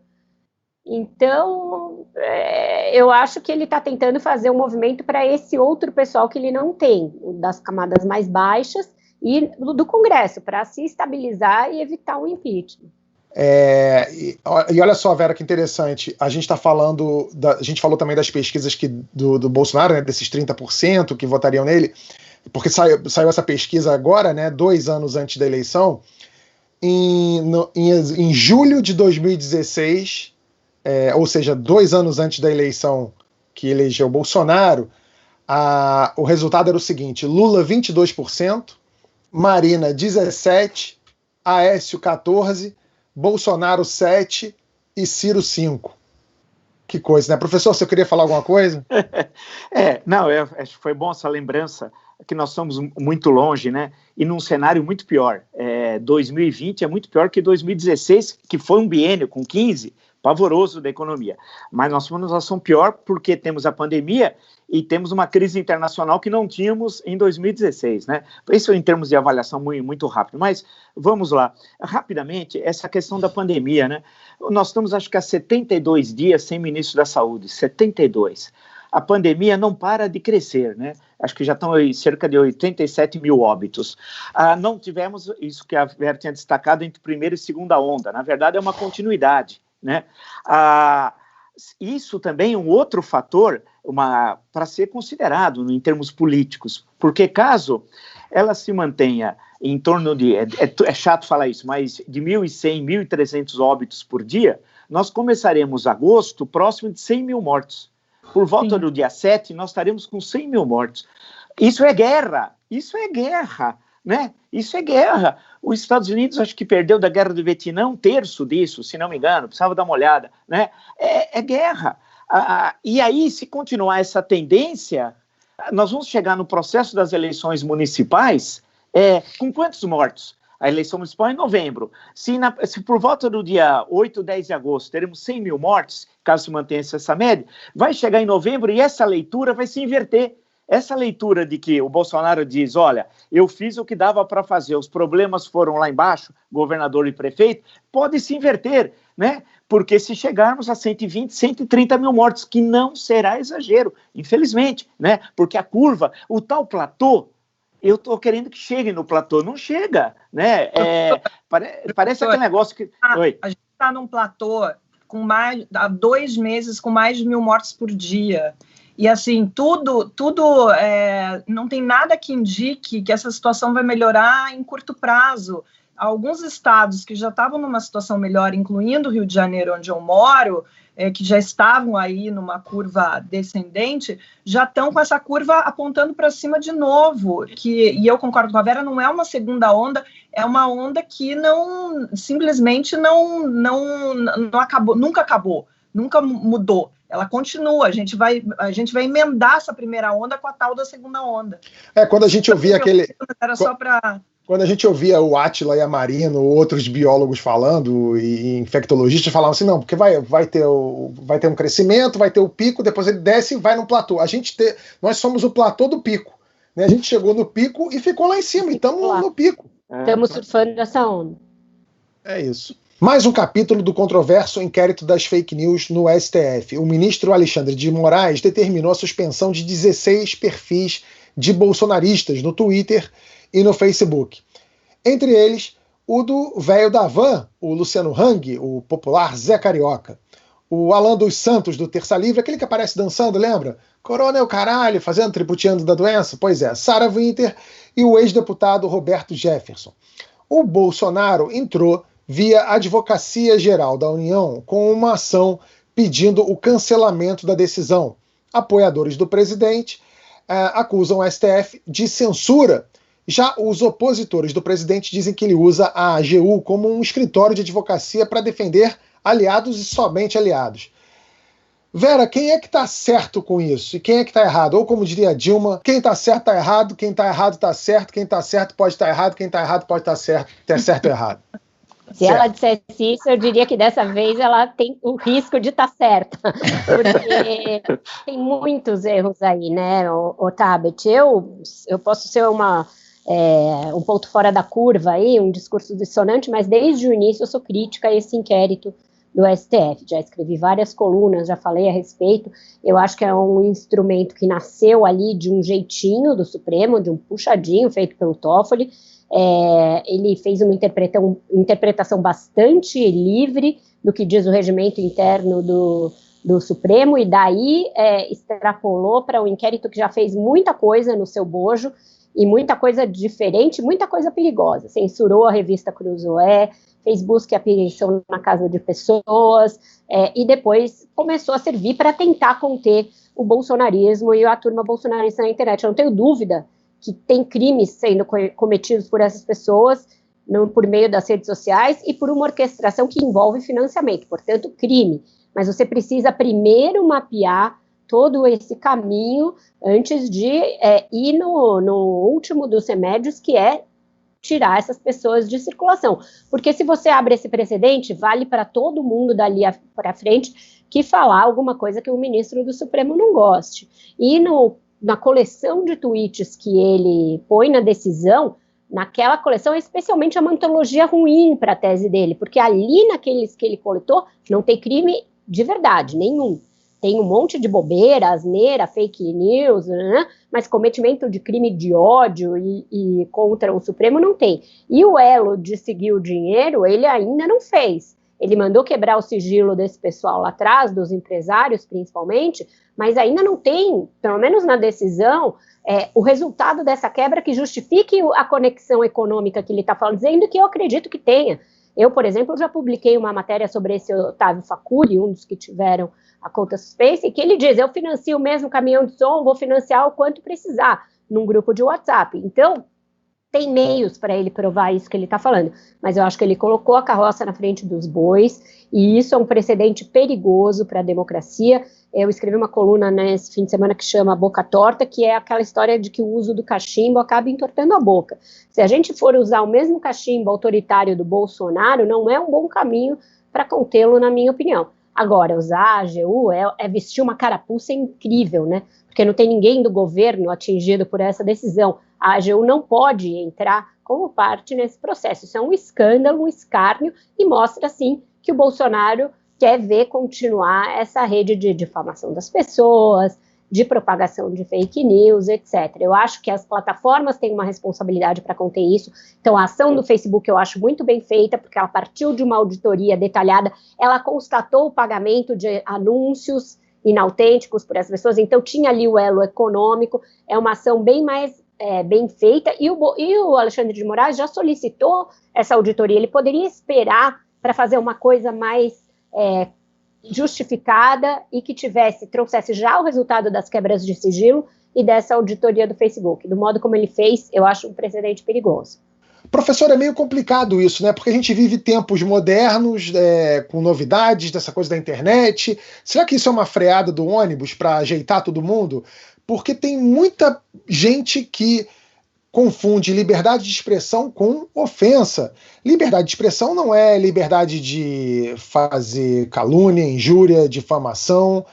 Então, eu acho que ele está tentando fazer um movimento para esse outro pessoal que ele não tem, das camadas mais baixas e do Congresso, para se estabilizar e evitar um impeachment. E olha só, Vera, que interessante. A gente falou também das pesquisas do Bolsonaro, né, desses 30% que votariam nele, porque saiu essa pesquisa agora, né, 2 anos antes da eleição. Em julho de 2016, ou seja, 2 anos antes da eleição que elegeu Bolsonaro, o resultado era o seguinte: Lula 22%, Marina 17%, Aécio 14%, Bolsonaro 7% e Ciro 5%. Que coisa, né? Professor, você queria falar alguma coisa? Acho que foi bom essa lembrança, que nós estamos muito longe, né? E num cenário muito pior. 2020 é muito pior que 2016, que foi um biênio com 15%, pavoroso da economia. Mas nós somos uma situação pior porque temos a pandemia e temos uma crise internacional que não tínhamos em 2016, né? Isso em termos de avaliação muito, muito rápido. Mas vamos lá. Rapidamente, essa questão da pandemia, né? Nós estamos, acho que há 72 dias sem ministro da Saúde, 72. A pandemia não para de crescer, né? Acho que já estão aí cerca de 87 mil óbitos. Não tivemos isso que a Vera tinha destacado entre primeira e segunda onda. Na verdade, é uma continuidade, né? Isso também é um outro fator para ser considerado em termos políticos, porque caso ela se mantenha em torno de, é chato falar isso, mas de 1.100, 1.300 óbitos por dia, nós começaremos agosto próximo de 100 mil mortos. Por volta do dia 7, nós estaremos com 100 mil mortos. Isso é guerra, né? Isso é guerra. Os Estados Unidos, acho que perdeu da guerra do Vietnã 1/3 disso, se não me engano, precisava dar uma olhada, né? É guerra. E aí, se continuar essa tendência, nós vamos chegar no processo das eleições municipais com quantos mortos? A eleição municipal é em novembro. Se por volta do dia 8, 10 de agosto teremos 100 mil mortes, caso se mantenha essa média, vai chegar em novembro e essa leitura vai se inverter. Essa leitura de que o Bolsonaro diz, olha, eu fiz o que dava para fazer, os problemas foram lá embaixo, governador e prefeito, pode se inverter, né? Porque se chegarmos a 120, 130 mil mortos, que não será exagero, infelizmente, né? Porque a curva, o tal platô, eu estou querendo que chegue no platô. Não chega, né? Parece aquele negócio que... Oi. A gente está num platô há 2 meses com mais de 1.000 mortes por dia. E, assim, não tem nada que indique que essa situação vai melhorar em curto prazo. Alguns estados que já estavam numa situação melhor, incluindo o Rio de Janeiro, onde eu moro, que já estavam aí numa curva descendente, já estão com essa curva apontando para cima de novo. E eu concordo com a Vera, não é uma segunda onda, é uma onda que simplesmente não acabou, nunca mudou. Ela continua, a gente vai emendar essa primeira onda com a tal da segunda onda. Quando a gente ouvia Era só para... Quando a gente ouvia o Átila e a Marina, outros biólogos falando, e infectologistas falavam assim, não, porque vai ter um crescimento, vai ter o pico, depois ele desce e vai no platô. Nós somos o platô do pico, né? A gente chegou no pico e ficou lá em cima, e estamos no pico. Estamos surfando nessa onda. É isso. Mais um capítulo do controverso inquérito das fake news no STF. O ministro Alexandre de Moraes determinou a suspensão de 16 perfis de bolsonaristas no Twitter e no Facebook. Entre eles, o do velho da van, o Luciano Hang, o popular Zé Carioca. O Alan dos Santos, do Terça Livre, aquele que aparece dançando, lembra? Corona é o caralho, fazendo tributeando da doença? Pois é, Sarah Winter e o ex-deputado Roberto Jefferson. O Bolsonaro entrou via Advocacia Geral da União com uma ação pedindo o cancelamento da decisão. Apoiadores do presidente acusam o STF de censura. Já os opositores do presidente dizem que ele usa a AGU como um escritório de advocacia para defender aliados e somente aliados. Vera, quem é que está certo com isso? E quem é que está errado? Ou como diria Dilma, quem está certo está errado, quem está errado está certo, quem está certo pode estar errado, quem está errado pode estar certo, ter certo ou errado. Se ela dissesse isso, eu diria que dessa vez ela tem o risco de estar certa, porque tem muitos erros aí, né, o Tabet? Eu posso ser um ponto fora da curva aí, um discurso dissonante, mas desde o início eu sou crítica a esse inquérito do STF. Já escrevi várias colunas, já falei a respeito. Eu acho que é um instrumento que nasceu ali de um jeitinho do Supremo, de um puxadinho feito pelo Toffoli. Ele fez uma interpretação bastante livre do que diz o regimento interno do Supremo, e daí extrapolou para um inquérito que já fez muita coisa no seu bojo, e muita coisa diferente, muita coisa perigosa. Censurou a revista Cruzoé, fez busca e apreensão na casa de pessoas, e depois começou a servir para tentar conter o bolsonarismo e a turma bolsonarista na internet. Eu não tenho dúvida que tem crimes sendo cometidos por essas pessoas por meio das redes sociais e por uma orquestração que envolve financiamento, portanto, crime. Mas você precisa primeiro mapear todo esse caminho antes de ir no último dos remédios, que é tirar essas pessoas de circulação. Porque se você abre esse precedente, vale para todo mundo dali para frente que falar alguma coisa que o ministro do Supremo não goste. E na coleção de tweets que ele põe na decisão, naquela coleção, especialmente, é uma antologia ruim para a tese dele, porque ali naqueles que ele coletou, não tem crime de verdade, nenhum. Tem um monte de bobeira, asneira, fake news, né? Mas cometimento de crime de ódio e contra o Supremo não tem. E o elo de seguir o dinheiro, ele ainda não fez. Ele mandou quebrar o sigilo desse pessoal lá atrás, dos empresários principalmente, mas ainda não tem, pelo menos na decisão, o resultado dessa quebra que justifique a conexão econômica que ele está falando, dizendo que eu acredito que tenha. Eu, por exemplo, já publiquei uma matéria sobre esse Otávio Facuri, um dos que tiveram a conta suspensa, e que ele diz, eu financio mesmo caminhão de som, vou financiar o quanto precisar, num grupo de WhatsApp. Então, tem meios para ele provar isso que ele está falando, mas eu acho que ele colocou a carroça na frente dos bois, e isso é um precedente perigoso para a democracia. Eu escrevi uma coluna nesse fim de semana que chama Boca Torta, que é aquela história de que o uso do cachimbo acaba entortando a boca. Se a gente for usar o mesmo cachimbo autoritário do Bolsonaro, não é um bom caminho para contê-lo, na minha opinião. Agora, usar a AGU é vestir uma carapuça incrível, né? Porque não tem ninguém do governo atingido por essa decisão. A AGU não pode entrar como parte nesse processo. Isso é um escândalo, um escárnio, e mostra, sim, que o Bolsonaro quer ver continuar essa rede de difamação das pessoas, de propagação de fake news, etc. Eu acho que as plataformas têm uma responsabilidade para conter isso. Então, a ação do Facebook eu acho muito bem feita, porque ela partiu de uma auditoria detalhada, ela constatou o pagamento de anúncios inautênticos por essas pessoas, então tinha ali o elo econômico, é uma ação bem mais bem feita, e o Alexandre de Moraes já solicitou essa auditoria, ele poderia esperar para fazer uma coisa mais justificada e que trouxesse já o resultado das quebras de sigilo e dessa auditoria do Facebook. Do modo como ele fez, eu acho um precedente perigoso. Professor, é meio complicado isso, né? Porque a gente vive tempos modernos, com novidades dessa coisa da internet. Será que isso é uma freada do ônibus para ajeitar todo mundo? Porque tem muita gente que confunde liberdade de expressão com ofensa. Liberdade de expressão não é liberdade de fazer calúnia, injúria, difamação.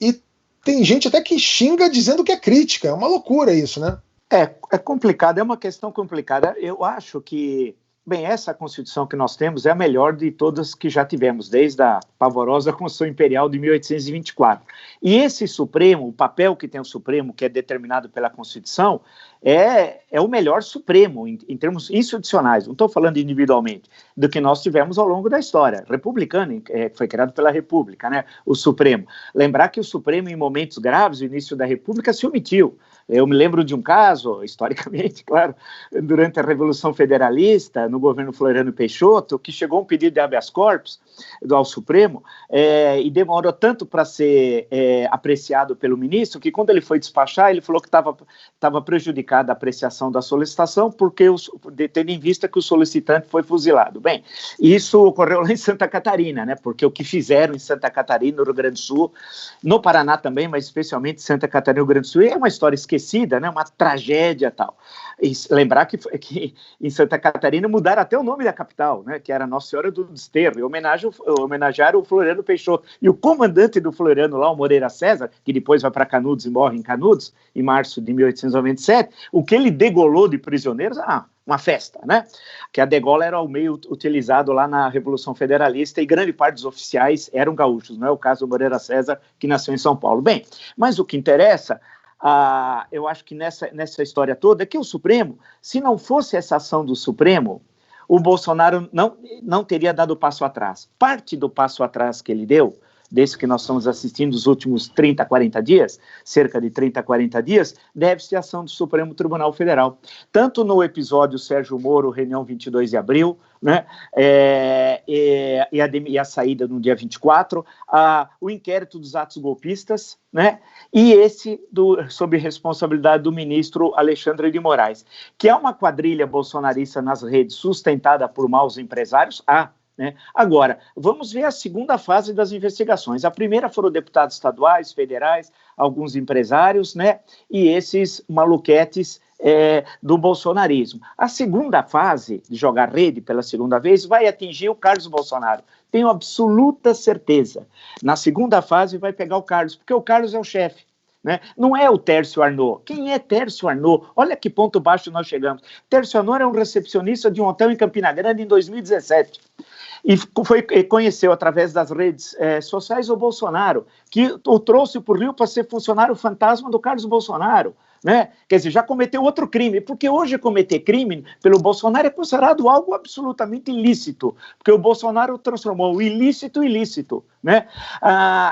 E tem gente até que xinga dizendo que é crítica. É uma loucura isso, né? É complicado, é uma questão complicada. Eu acho que, bem, essa Constituição que nós temos é a melhor de todas que já tivemos, desde a pavorosa Constituição Imperial de 1824. E esse Supremo, o papel que tem o Supremo, que é determinado pela Constituição, é o melhor Supremo, em termos institucionais, não estou falando individualmente, do que nós tivemos ao longo da história. Republicano, foi criado pela República, né, o Supremo. Lembrar que o Supremo, em momentos graves, no início da República, se omitiu. Eu me lembro de um caso, historicamente, claro, durante a Revolução Federalista, no governo Floriano Peixoto, que chegou um pedido de habeas corpus ao Supremo, e demorou tanto para ser apreciado pelo ministro, que quando ele foi despachar, ele falou que estava prejudicada a apreciação da solicitação, porque tendo em vista que o solicitante foi fuzilado. Bem, isso ocorreu lá em Santa Catarina, né, porque o que fizeram em Santa Catarina, no Rio Grande do Sul, no Paraná também, mas especialmente Santa Catarina e Rio Grande do Sul, é uma história esquecida, né, uma tragédia e tal. E lembrar que em Santa Catarina mudaram até o nome da capital, né, que era Nossa Senhora do Desterro, e homenagearam o Floriano Peixoto. E o comandante do Floriano lá, o Moreira César, que depois vai para Canudos e morre em Canudos, em março de 1897, o que ele degolou de prisioneiros, uma festa, né? Que a degola era o meio utilizado lá na Revolução Federalista e grande parte dos oficiais eram gaúchos, não é o caso do Moreira César, que nasceu em São Paulo. Bem, mas o que interessa, eu acho que nessa história toda, é que o Supremo, se não fosse essa ação do Supremo, o Bolsonaro não teria dado passo atrás. Parte do passo atrás que ele deu, desse que nós estamos assistindo os últimos 30, 40 dias, cerca de 30, 40 dias, deve-se à ação do Supremo Tribunal Federal. Tanto no episódio Sérgio Moro, reunião 22 de abril, né, e a saída no dia 24, o inquérito dos atos golpistas, né, e esse sob responsabilidade do ministro Alexandre de Moraes, que é uma quadrilha bolsonarista nas redes sustentada por maus empresários, né? Agora, vamos ver a segunda fase das investigações. A primeira foram deputados estaduais, federais, alguns empresários, né? E esses maluquetes do bolsonarismo. A segunda fase, de jogar rede pela segunda vez, vai atingir o Carlos Bolsonaro. Tenho absoluta certeza. Na segunda fase vai pegar o Carlos, porque o Carlos é o chefe. Né? Não é o Tércio Arnaud. Quem é Tércio Arnaud? Olha que ponto baixo nós chegamos. Tércio Arnaud é um recepcionista de um hotel em Campina Grande em 2017. E conheceu através das redes sociais o Bolsonaro, que o trouxe para o Rio para ser funcionário fantasma do Carlos Bolsonaro. Né? Quer dizer, já cometeu outro crime, porque hoje cometer crime pelo Bolsonaro é considerado algo absolutamente ilícito, porque o Bolsonaro transformou o ilícito em ilícito. Né?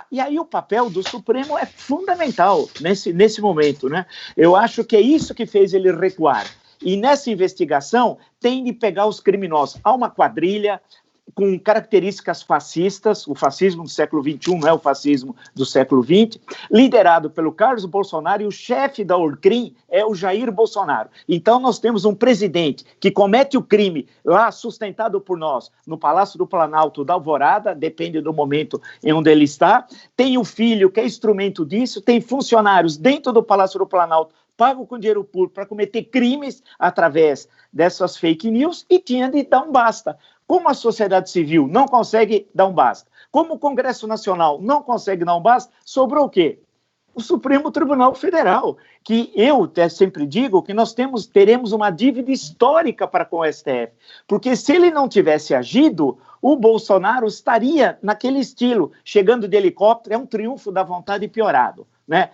E aí o papel do Supremo é fundamental nesse momento. Né? Eu acho que é isso que fez ele recuar. E nessa investigação tem de pegar os criminosos. Há uma quadrilha com características fascistas, o fascismo do século XXI não é o fascismo do século XX, liderado pelo Carlos Bolsonaro, e o chefe da Orcrim é o Jair Bolsonaro. Então nós temos um presidente que comete o crime lá sustentado por nós, no Palácio do Planalto da Alvorada, depende do momento em onde ele está, tem o filho que é instrumento disso, tem funcionários dentro do Palácio do Planalto pagam com dinheiro público para cometer crimes através dessas fake news e tinha de dar um basta. Como a sociedade civil não consegue dar um basta, como o Congresso Nacional não consegue dar um basta, sobrou o quê? O Supremo Tribunal Federal, que eu até sempre digo que nós teremos uma dívida histórica para com o STF, porque se ele não tivesse agido, o Bolsonaro estaria naquele estilo, chegando de helicóptero, é um triunfo da vontade piorado. né?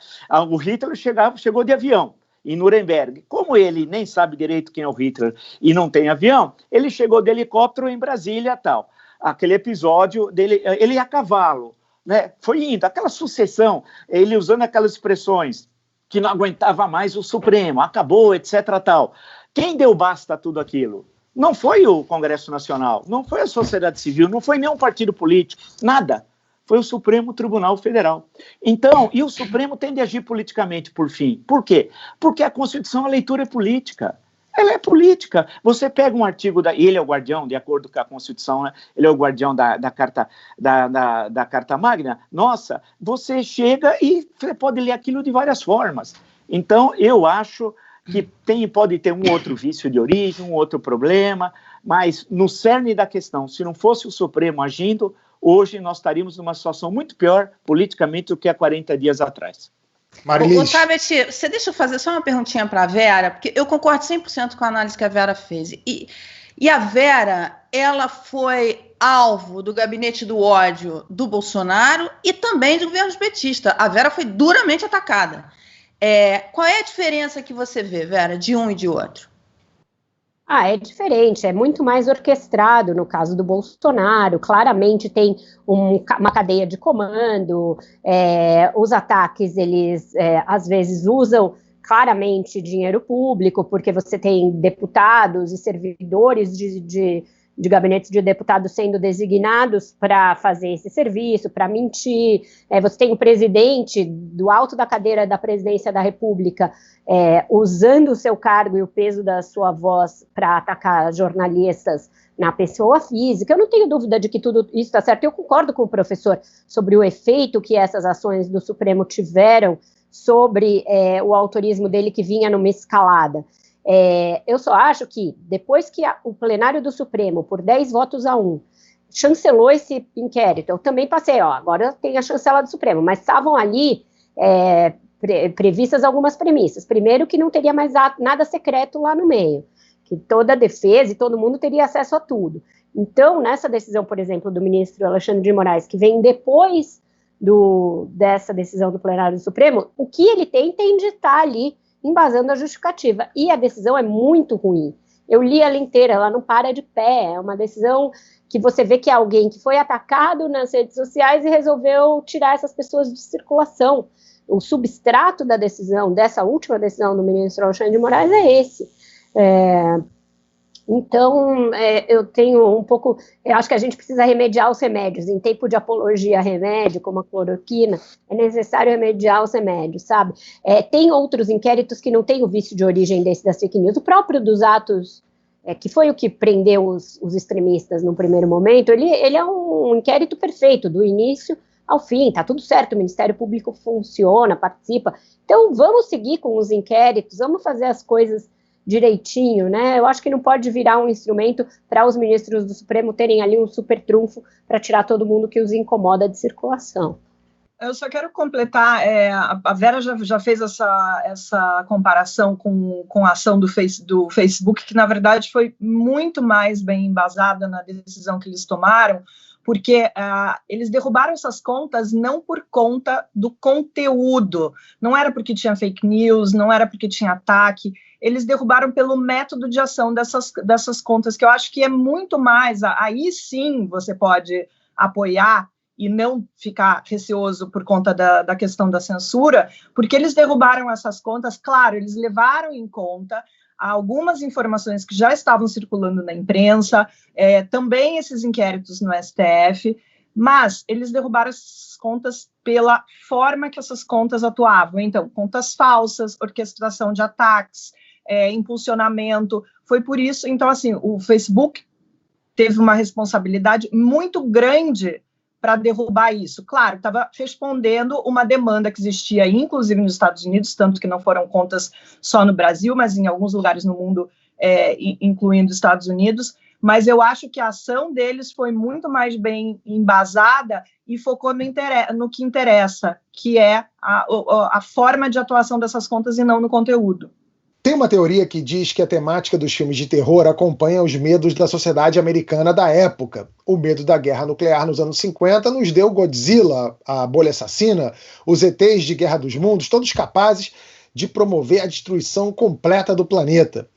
O Hitler chegou de avião em Nuremberg. Como ele nem sabe direito quem é o Hitler e não tem avião, ele chegou de helicóptero em Brasília e tal. Aquele episódio dele, ele ia a cavalo, né? Foi indo, aquela sucessão, ele usando aquelas expressões que não aguentava mais o Supremo, acabou, etc. tal. Quem deu basta a tudo aquilo? Não foi o Congresso Nacional, não foi a sociedade civil, não foi nenhum partido político, nada. Foi o Supremo Tribunal Federal. Então, e o Supremo tem de agir politicamente, por fim. Por quê? Porque a Constituição, a leitura é política. Ela é política. Você pega um artigo, ele é o guardião, de acordo com a Constituição, né? Ele é o guardião da Carta Magna. Nossa, você chega e você pode ler aquilo de várias formas. Então, eu acho que pode ter um outro vício de origem, um outro problema, mas no cerne da questão, se não fosse o Supremo agindo, hoje nós estaríamos numa situação muito pior politicamente do que há 40 dias atrás. Marilis. Tabet, você deixa eu fazer só uma perguntinha para a Vera, porque eu concordo 100% com a análise que a Vera fez. E a Vera, ela foi alvo do gabinete do ódio do Bolsonaro e também do governo petista. A Vera foi duramente atacada. Qual é a diferença que você vê, Vera, de um e de outro? É diferente, é muito mais orquestrado no caso do Bolsonaro, claramente tem uma cadeia de comando, os ataques, eles às vezes usam claramente dinheiro público, porque você tem deputados e servidores de gabinetes de deputados sendo designados para fazer esse serviço, para mentir, você tem o presidente do alto da cadeira da presidência da República usando o seu cargo e o peso da sua voz para atacar jornalistas na pessoa física. Eu não tenho dúvida de que tudo isso está certo, eu concordo com o professor sobre o efeito que essas ações do Supremo tiveram sobre o autorismo dele, que vinha numa escalada. Eu só acho que, depois que o plenário do Supremo, por 10 votos a 1, chancelou esse inquérito, eu também passei, agora tem a chancela do Supremo, mas estavam ali previstas algumas premissas. Primeiro, que não teria mais nada secreto lá no meio, que toda a defesa e todo mundo teria acesso a tudo. Então, nessa decisão, por exemplo, do ministro Alexandre de Moraes, que vem depois dessa decisão do plenário do Supremo, o que ele tem de estar ali embasando a justificativa, e a decisão é muito ruim. Eu li ela inteira, ela não para de pé, é uma decisão que você vê que é alguém que foi atacado nas redes sociais e resolveu tirar essas pessoas de circulação. O substrato da decisão, dessa última decisão do ministro Alexandre de Moraes é esse. Então, eu tenho um pouco, eu acho que a gente precisa remediar os remédios. Em tempo de apologia a remédio, como a cloroquina, é necessário remediar os remédios, sabe? Tem outros inquéritos que não têm o vício de origem desse das fake news. O próprio dos atos, que foi o que prendeu os extremistas no primeiro momento, ele é um inquérito perfeito, do início ao fim, tá tudo certo, o Ministério Público funciona, participa. Então, vamos seguir com os inquéritos, vamos fazer as coisas direitinho, né? Eu acho que não pode virar um instrumento para os ministros do Supremo terem ali um super trunfo para tirar todo mundo que os incomoda de circulação. Eu só quero completar, a Vera já fez essa comparação com a ação do Facebook, que na verdade foi muito mais bem embasada na decisão que eles tomaram, porque eles derrubaram essas contas não por conta do conteúdo, não era porque tinha fake news, não era porque tinha ataque, eles derrubaram pelo método de ação dessas contas, que eu acho que é muito mais, aí sim você pode apoiar e não ficar receoso por conta da questão da censura, porque eles derrubaram essas contas, claro, eles levaram em conta algumas informações que já estavam circulando na imprensa, também esses inquéritos no STF, mas eles derrubaram essas contas pela forma que essas contas atuavam. Então, contas falsas, orquestração de ataques, impulsionamento, foi por isso. Então, assim, o Facebook teve uma responsabilidade muito grande para derrubar isso. Claro, estava respondendo uma demanda que existia, inclusive nos Estados Unidos, tanto que não foram contas só no Brasil, mas em alguns lugares no mundo, incluindo os Estados Unidos, mas eu acho que a ação deles foi muito mais bem embasada e focou no que interessa, que é a forma de atuação dessas contas e não no conteúdo. Tem uma teoria que diz que a temática dos filmes de terror acompanha os medos da sociedade americana da época. O medo da guerra nuclear nos anos 50 nos deu Godzilla, a bolha assassina, os ETs de Guerra dos Mundos, todos capazes de promover a destruição completa do planeta.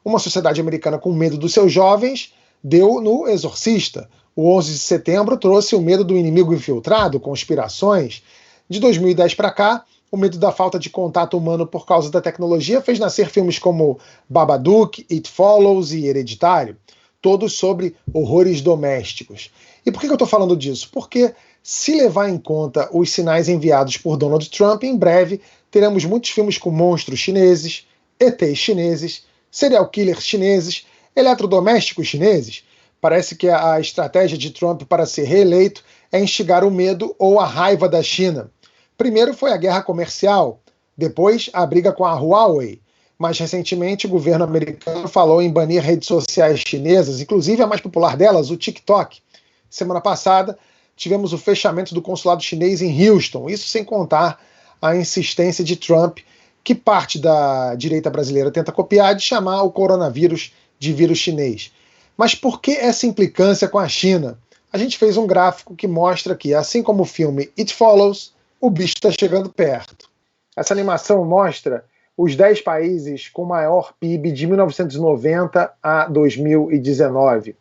Uma sociedade americana com medo dos seus jovens deu no Exorcista. O 11 de setembro trouxe o medo do inimigo infiltrado, conspirações. De 2010 para cá, o medo da falta de contato humano por causa da tecnologia fez nascer filmes como Babadook, It Follows e Hereditário, todos sobre horrores domésticos. E por que eu estou falando disso? Porque, se levar em conta os sinais enviados por Donald Trump, em breve teremos muitos filmes com monstros chineses, ETs chineses, serial killers chineses, eletrodomésticos chineses. Parece que a estratégia de Trump para ser reeleito é instigar o medo ou a raiva da China. Primeiro foi a guerra comercial, depois a briga com a Huawei. Mais recentemente, o governo americano falou em banir redes sociais chinesas, inclusive a mais popular delas, o TikTok. Semana passada, tivemos o fechamento do consulado chinês em Houston, isso sem contar a insistência de Trump, que parte da direita brasileira tenta copiar, de chamar o coronavírus de vírus chinês. Mas por que essa implicância com a China? A gente fez um gráfico que mostra que, assim como o filme It Follows, o bicho está chegando perto. Essa animação mostra os 10 países com maior PIB de 1990 a 2019,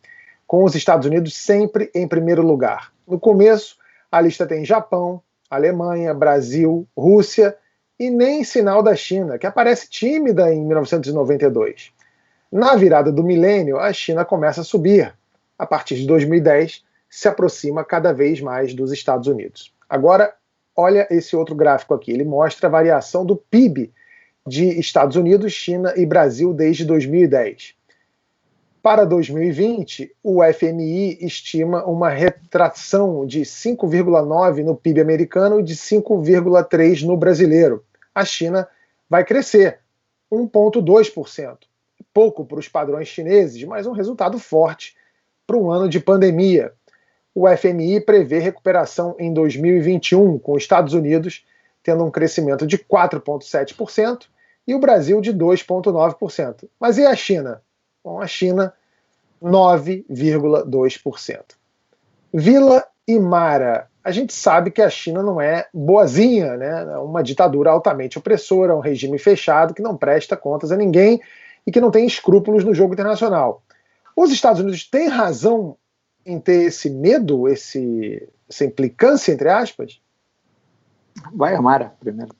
com os Estados Unidos sempre em primeiro lugar. No começo, a lista tem Japão, Alemanha, Brasil, Rússia e nem sinal da China, que aparece tímida em 1992. Na virada do milênio, a China começa a subir. A partir de 2010, se aproxima cada vez mais dos Estados Unidos. Agora, olha esse outro gráfico aqui. Ele mostra a variação do PIB de Estados Unidos, China e Brasil desde 2010. Para 2020, o FMI estima uma retração de 5,9% no PIB americano e de 5,3% no brasileiro. A China vai crescer 1,2%. Pouco para os padrões chineses, mas um resultado forte para um ano de pandemia. O FMI prevê recuperação em 2021, com os Estados Unidos tendo um crescimento de 4,7% e o Brasil de 2,9%. Mas e a China? Bom, a China, 9,2%. Vila e Mara. A gente sabe que a China não é boazinha, né? É uma ditadura altamente opressora, um regime fechado que não presta contas a ninguém e que não tem escrúpulos no jogo internacional. Os Estados Unidos têm razão em ter esse medo, essa implicância, entre aspas? Vai, Amara, primeiro.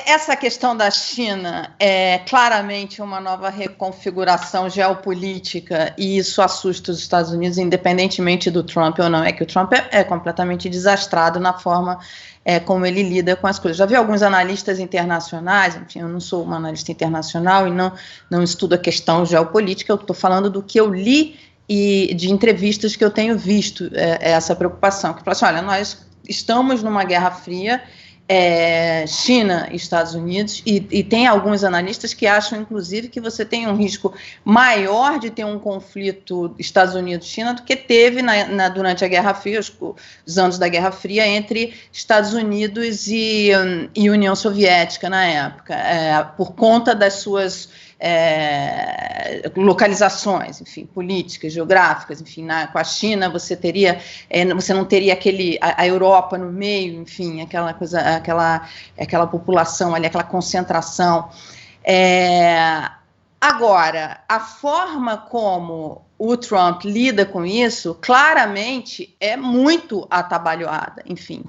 Essa questão da China é claramente uma nova reconfiguração geopolítica e isso assusta os Estados Unidos, independentemente do Trump ou não. É que o Trump é completamente desastrado na forma como ele lida com as coisas. Já vi alguns analistas internacionais, enfim, eu não sou uma analista internacional e não estudo a questão geopolítica, eu estou falando do que eu li e de entrevistas que eu tenho visto essa preocupação, que falam assim, olha, nós estamos numa Guerra Fria, China e Estados Unidos, e tem alguns analistas que acham, inclusive, que você tem um risco maior de ter um conflito Estados Unidos-China do que teve durante a Guerra Fria, os anos da Guerra Fria, entre Estados Unidos e União Soviética na época, por conta das suas localizações, enfim, políticas, geográficas, enfim, com a China você não teria a Europa no meio, enfim, aquela coisa, aquela população ali, aquela concentração. Agora, a forma como o Trump lida com isso, claramente, é muito atabalhoada. Enfim,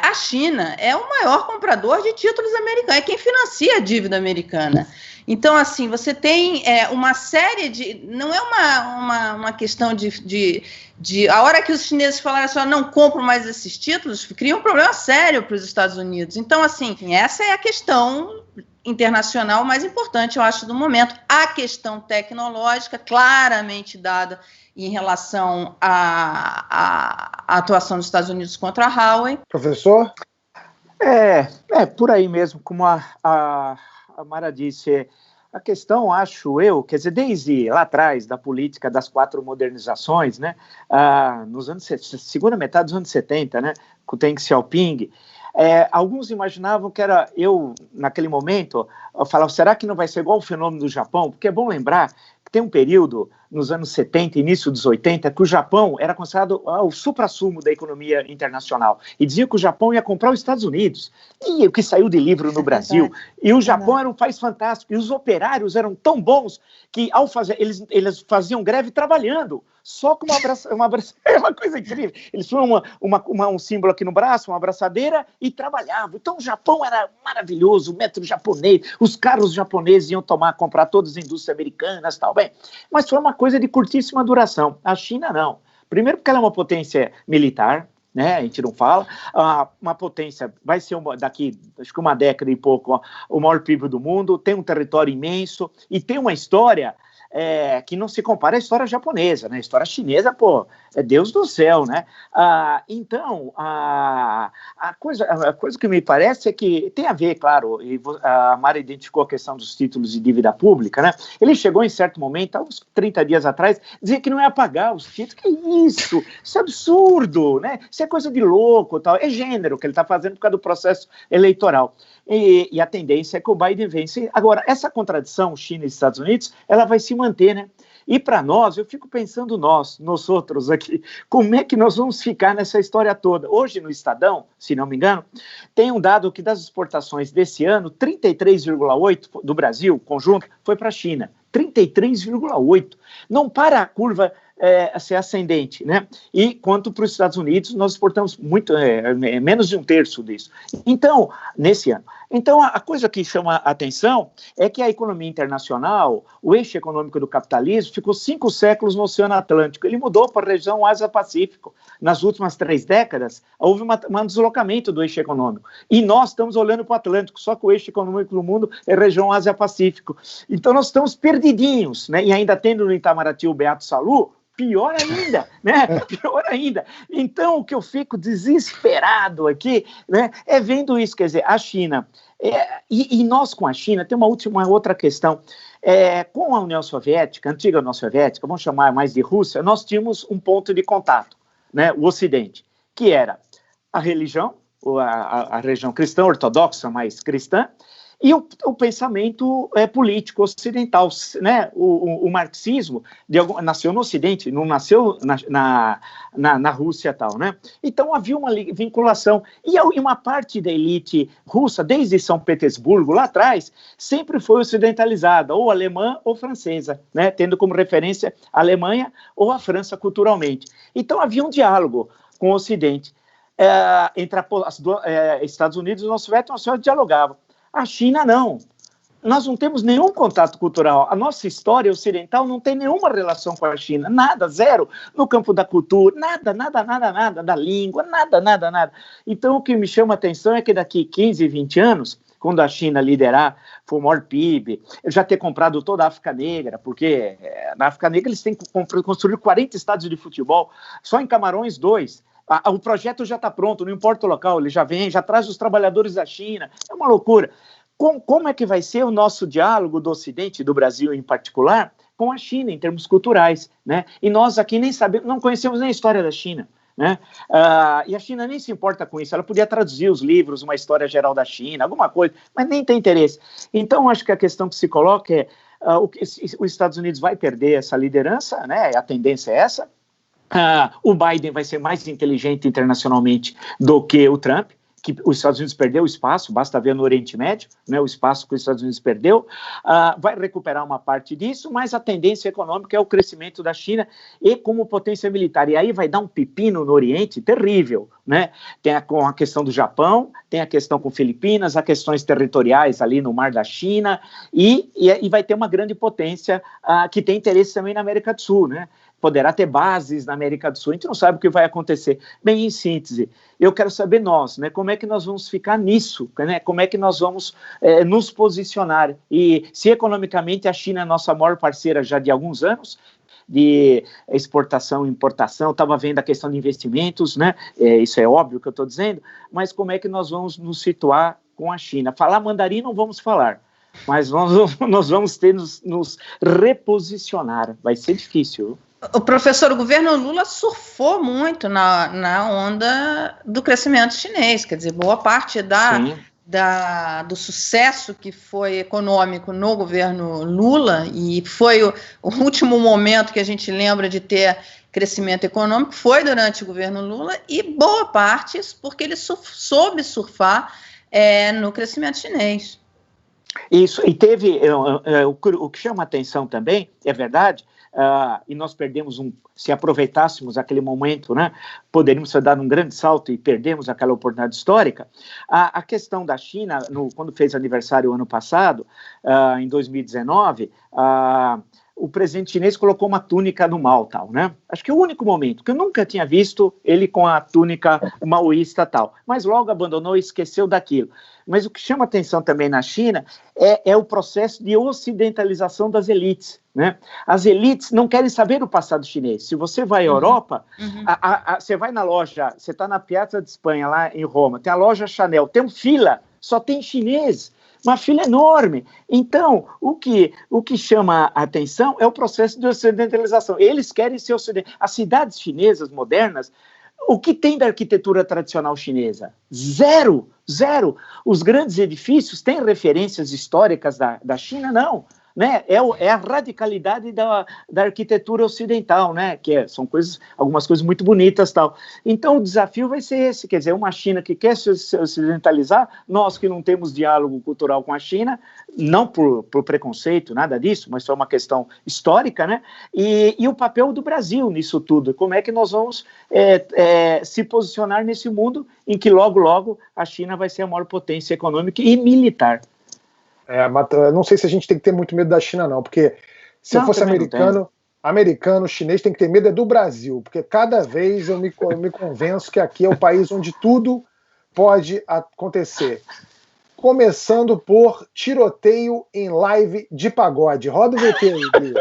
a China é o maior comprador de títulos americanos, é quem financia a dívida americana. Então, assim, você tem uma série de... Não é uma questão de... A hora que os chineses falaram assim, não compro mais esses títulos, cria um problema sério para os Estados Unidos. Então, assim, essa é a questão internacional mais importante, eu acho, do momento. A questão tecnológica, claramente dada em relação à atuação dos Estados Unidos contra a Huawei. Professor? Por aí mesmo, como a Mara disse, a questão, acho eu, quer dizer, desde lá atrás, da política das 4 modernizações, né, nos anos, segunda metade dos anos 70, né, com o Deng Xiaoping, Alguns imaginavam que era naquele momento, eu falava, será que não vai ser igual o fenômeno do Japão? Porque é bom lembrar que tem um período, nos anos 70, início dos 80, que o Japão era considerado o suprassumo da economia internacional. E dizia que o Japão ia comprar os Estados Unidos. E o que saiu de livro no Brasil. E o Japão era um país fantástico. E os operários eram tão bons que, ao fazer, eles faziam greve trabalhando. Só com uma coisa incrível. Eles tinham um símbolo aqui no braço, uma abraçadeira, e trabalhavam. Então o Japão era maravilhoso, o metro japonês, os carros japoneses iam comprar todas as indústrias americanas, tal, bem. Mas foi uma coisa de curtíssima duração. A China não. Primeiro porque ela é uma potência militar, né? A gente não fala. Uma potência, vai ser daqui, acho que uma década e pouco, o maior PIB do mundo, tem um território imenso e tem uma história que não se compara à história japonesa, né? A história chinesa, pô, é Deus do céu, né? Então, a coisa que me parece é que tem a ver, claro, e a Mara identificou a questão dos títulos de dívida pública, né? Ele chegou em certo momento, há uns 30 dias atrás, dizia que não ia pagar os títulos. Que isso? Isso é absurdo, né? Isso é coisa de louco, tal. É gênero que ele está fazendo por causa do processo eleitoral. E a tendência é que o Biden vence. Agora, essa contradição China e Estados Unidos, ela vai se manter, né? E para nós, eu fico pensando nós outros aqui, como é que nós vamos ficar nessa história toda? Hoje no Estadão, se não me engano, tem um dado que das exportações desse ano, 33,8% do Brasil, conjunto, foi para a China. 33,8%. Não para a curva ser ascendente, né? E quanto para os Estados Unidos, nós exportamos menos de um terço disso. Então, nesse ano. Então, a coisa que chama a atenção é que a economia internacional, o eixo econômico do capitalismo, ficou 5 séculos no Oceano Atlântico. Ele mudou para a região Ásia-Pacífico. Nas últimas 3 décadas, houve um deslocamento do eixo econômico. E nós estamos olhando para o Atlântico, só que o eixo econômico do mundo é a região Ásia-Pacífico. Então, nós estamos perdidinhos, né? E ainda tendo no Itamaraty o Beato Salu, pior ainda, né? Pior ainda. Então, o que eu fico desesperado aqui, né, é vendo isso, quer dizer, a China, e nós com a China, tem uma outra questão, com a União Soviética, a antiga União Soviética, vamos chamar mais de Rússia, nós tínhamos um ponto de contato, né, o Ocidente, que era a religião, a religião cristã, ortodoxa, mais cristã, e o pensamento político ocidental, né? O marxismo nasceu no Ocidente, não nasceu na Rússia e tal, né? Então havia uma vinculação. E uma parte da elite russa, desde São Petersburgo, lá atrás, sempre foi ocidentalizada, ou alemã ou francesa, né? Tendo como referência a Alemanha ou a França culturalmente. Então havia um diálogo com o Ocidente. Entre Estados Unidos e União Soviética, nós só dialogava. A China, não. Nós não temos nenhum contato cultural. A nossa história ocidental não tem nenhuma relação com a China. Nada, zero. No campo da cultura, nada. Da língua, nada. Então, o que me chama a atenção é que daqui 15, 20 anos, quando a China liderar, for o maior PIB, já ter comprado toda a África Negra, porque na África Negra eles têm que construir 40 estádios de futebol, só em Camarões 2. O projeto já está pronto, não importa o local, ele já vem, já traz os trabalhadores da China, é uma loucura. Como é que vai ser o nosso diálogo do Ocidente, do Brasil em particular, com a China, em termos culturais, né? E nós aqui nem sabemos, não conhecemos nem a história da China, né? E a China nem se importa com isso, ela podia traduzir os livros, uma história geral da China, alguma coisa, mas nem tem interesse. Então, acho que a questão que se coloca é, os Estados Unidos vai perder essa liderança, né? A tendência é essa. O Biden vai ser mais inteligente internacionalmente do que o Trump, que os Estados Unidos perdeu o espaço, basta ver no Oriente Médio, né, o espaço que os Estados Unidos perdeu, vai recuperar uma parte disso, mas a tendência econômica é o crescimento da China e como potência militar, e aí vai dar um pepino no Oriente terrível, né? Tem com a questão do Japão, tem a questão com Filipinas, as questões territoriais ali no Mar da China, e vai ter uma grande potência que tem interesse também na América do Sul, né? Poderá ter bases na América do Sul, a gente não sabe o que vai acontecer. Bem, em síntese, eu quero saber nós, né, como é que nós vamos ficar nisso, né, como é que nós vamos nos posicionar, e se economicamente a China é a nossa maior parceira já de alguns anos, de exportação e importação, estava vendo a questão de investimentos, né, isso é óbvio que eu estou dizendo, mas como é que nós vamos nos situar com a China? Falar mandarim não vamos falar, mas nós vamos ter nos reposicionar, vai ser difícil. O professor, o governo Lula surfou muito na onda do crescimento chinês, quer dizer, boa parte do sucesso que foi econômico no governo Lula, e foi o último momento que a gente lembra de ter crescimento econômico, foi durante o governo Lula, e boa parte porque ele soube surfar no crescimento chinês. Isso, e teve, o que chama atenção também, é verdade, e nós perdemos se aproveitássemos aquele momento, né, poderíamos ter dado um grande salto e perdemos aquela oportunidade histórica. A questão da China, quando fez aniversário ano passado, em 2019, o presidente chinês colocou uma túnica no Mao, tal, né? Acho que é o único momento, que eu nunca tinha visto ele com a túnica maoísta, tal, mas logo abandonou e esqueceu daquilo. Mas o que chama atenção também na China é o processo de ocidentalização das elites, né? As elites não querem saber do passado chinês. Se você vai à Europa, você vai na loja, você está na Piazza de Espanha, lá em Roma, tem a loja Chanel, tem fila, só tem chinês, uma fila enorme. Então, o que chama a atenção é o processo de ocidentalização. Eles querem ser ocidentais. As cidades chinesas modernas, o que tem da arquitetura tradicional chinesa? Zero. Os grandes edifícios têm referências históricas da China? Não. Né? É a radicalidade da arquitetura ocidental, né? Que são algumas coisas muito bonitas, tal. Então o desafio vai ser esse, quer dizer, uma China que quer se ocidentalizar, nós que não temos diálogo cultural com a China, não por preconceito, nada disso, mas foi uma questão histórica, né? E o papel do Brasil nisso tudo, como é que nós vamos se posicionar nesse mundo em que logo a China vai ser a maior potência econômica e militar. Não sei se a gente tem que ter muito medo da China, não, porque se eu fosse americano, chinês tem que ter medo do Brasil, porque cada vez eu me convenço que aqui é o país onde tudo pode acontecer. Começando por tiroteio em live de pagode. Roda o VT aí, Gui.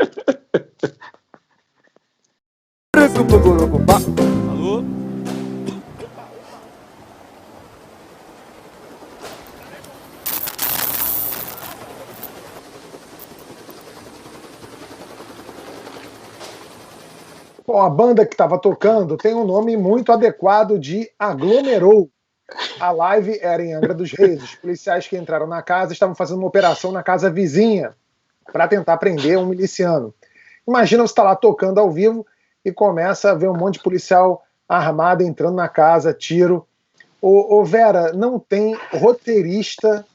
Alô? Bom, a banda que estava tocando tem um nome muito adequado de Aglomerou. A live era em Angra dos Reis. Os policiais que entraram na casa estavam fazendo uma operação na casa vizinha para tentar prender um miliciano. Imagina você estar lá tocando ao vivo e começa a ver um monte de policial armado entrando na casa, tiro. Ô Vera, não tem roteirista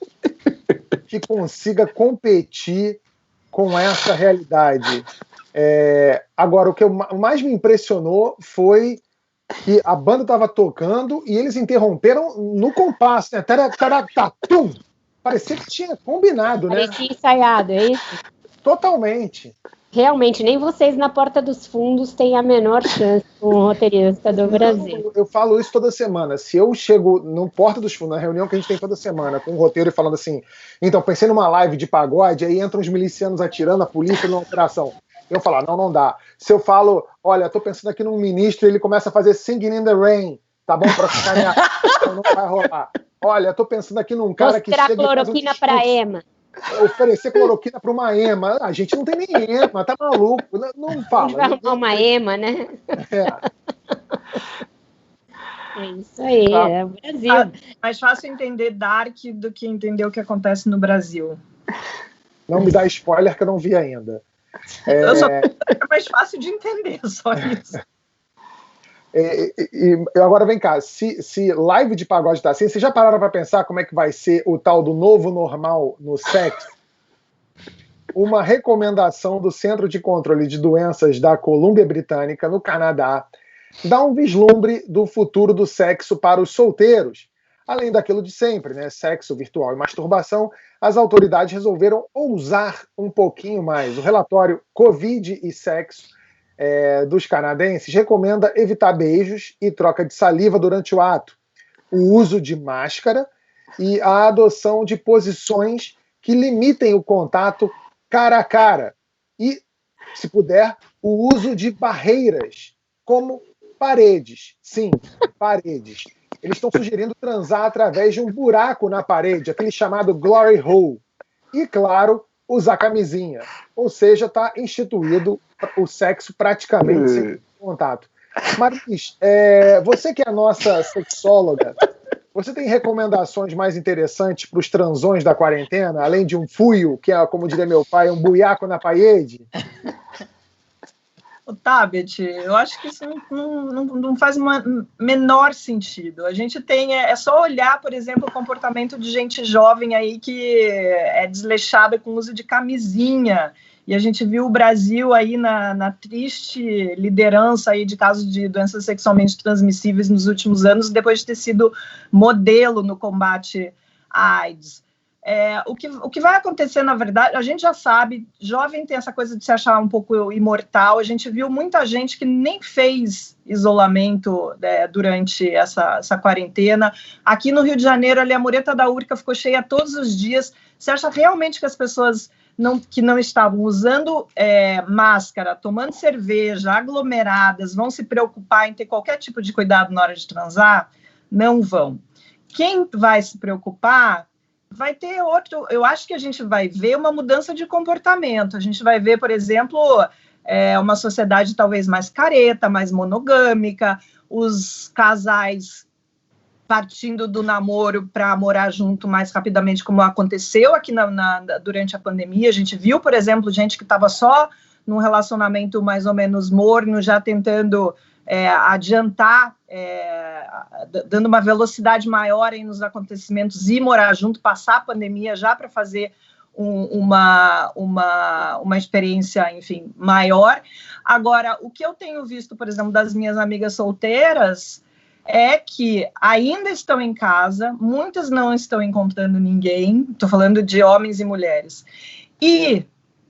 que consiga competir com essa realidade. Agora, o que mais me impressionou foi que a banda estava tocando e eles interromperam no compasso, né? Tum! Parecia que tinha combinado, né? Parecia ensaiado, é isso? Totalmente. Realmente, nem vocês na Porta dos Fundos têm a menor chance com o roteirista do Brasil. Eu falo isso toda semana. Se eu chego no Porta dos Fundos, na reunião que a gente tem toda semana, com o roteiro e falando assim, então, pensei numa live de pagode, aí entram os milicianos atirando, a polícia numa operação. Eu falo, não dá. Se eu falo, olha, tô pensando aqui num ministro e ele começa a fazer Singing in the Rain, tá bom? Pra ficar então não vai rolar. Olha, tô pensando aqui num cara que chega cloroquina pra ema. Oferecer cloroquina pra uma ema. A gente não tem nem ema, tá maluco. Não fala. Vai arrumar uma ema, né? É isso aí, é o Brasil. Mais fácil entender Dark do que entender o que acontece no Brasil. Não me dá spoiler que eu não vi ainda. É mais fácil de entender, só isso. Agora vem cá, se live de pagode tá assim, vocês já pararam para pensar como é que vai ser o tal do novo normal no sexo? Uma recomendação do Centro de Controle de Doenças da Colômbia Britânica, no Canadá, dá um vislumbre do futuro do sexo para os solteiros. Além daquilo de sempre, né? Sexo virtual e masturbação, as autoridades resolveram ousar um pouquinho mais. O relatório Covid e Sexo dos canadenses recomenda evitar beijos e troca de saliva durante o ato, o uso de máscara e a adoção de posições que limitem o contato cara a cara e, se puder, o uso de barreiras, como paredes. Sim, paredes. Eles estão sugerindo transar através de um buraco na parede, aquele chamado glory hole. E, claro, usar camisinha. Ou seja, está instituído o sexo praticamente sem contato. Marlis, você que é a nossa sexóloga, você tem recomendações mais interessantes para os transões da quarentena, além de um fuio, que é, como diria meu pai, um buiaco na parede? Tabet, eu acho que isso não faz menor sentido. A gente tem, é só olhar, por exemplo, o comportamento de gente jovem aí que é desleixada com o uso de camisinha, e a gente viu o Brasil aí na triste liderança aí de casos de doenças sexualmente transmissíveis nos últimos anos, depois de ter sido modelo no combate à AIDS. O que vai acontecer, na verdade, a gente já sabe, jovem tem essa coisa de se achar um pouco imortal, a gente viu muita gente que nem fez isolamento durante essa quarentena. Aqui no Rio de Janeiro, ali, a mureta da Urca ficou cheia todos os dias. Você acha realmente que as pessoas que não estavam usando máscara, tomando cerveja, aglomeradas, vão se preocupar em ter qualquer tipo de cuidado na hora de transar? Não vão. Quem vai se preocupar vai ter outro. Eu acho que a gente vai ver uma mudança de comportamento. A gente vai ver, por exemplo, uma sociedade talvez mais careta, mais monogâmica, os casais partindo do namoro para morar junto mais rapidamente, como aconteceu aqui durante a pandemia. A gente viu, por exemplo, gente que estava só num relacionamento mais ou menos morno, já tentando adiantar, dando uma velocidade maior aí nos acontecimentos e morar junto, passar a pandemia já para fazer uma experiência, enfim, maior. Agora, o que eu tenho visto, por exemplo, das minhas amigas solteiras é que ainda estão em casa, muitas não estão encontrando ninguém, estou falando de homens e mulheres, e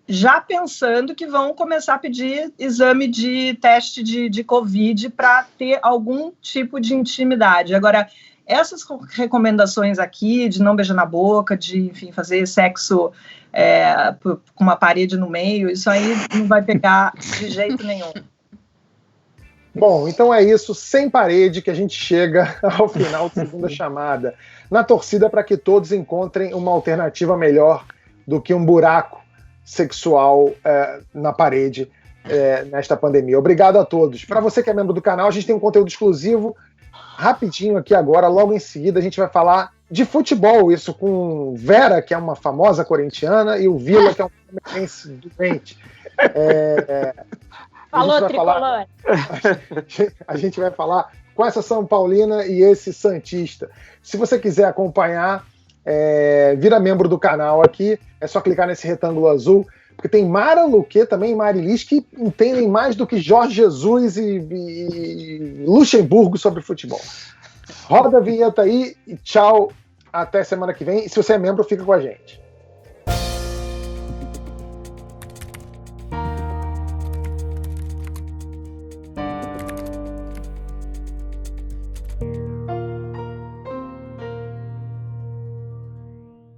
já pensando que vão começar a pedir exame de teste de Covid para ter algum tipo de intimidade. Agora, essas recomendações aqui de não beijar na boca, de, enfim, fazer sexo com uma parede no meio, isso aí não vai pegar de jeito nenhum. Bom, então é isso, sem parede, que a gente chega ao final da segunda chamada, na torcida para que todos encontrem uma alternativa melhor do que um buraco sexual na parede nesta pandemia. Obrigado a todos. Para você que é membro do canal, a gente tem um conteúdo exclusivo rapidinho aqui agora, logo em seguida a gente vai falar de futebol, isso com Vera, que é uma famosa corintiana, e o Vila, que é um palmeirense doente. Falou, tricolor. A gente vai falar com essa São Paulina e esse Santista. Se você quiser acompanhar, vira membro do canal aqui, é só clicar nesse retângulo azul, porque tem Mara Luque também, Marilis, que entendem mais do que Jorge Jesus e Luxemburgo sobre futebol. Roda a vinheta aí e tchau, até semana que vem. E se você é membro, fica com a gente.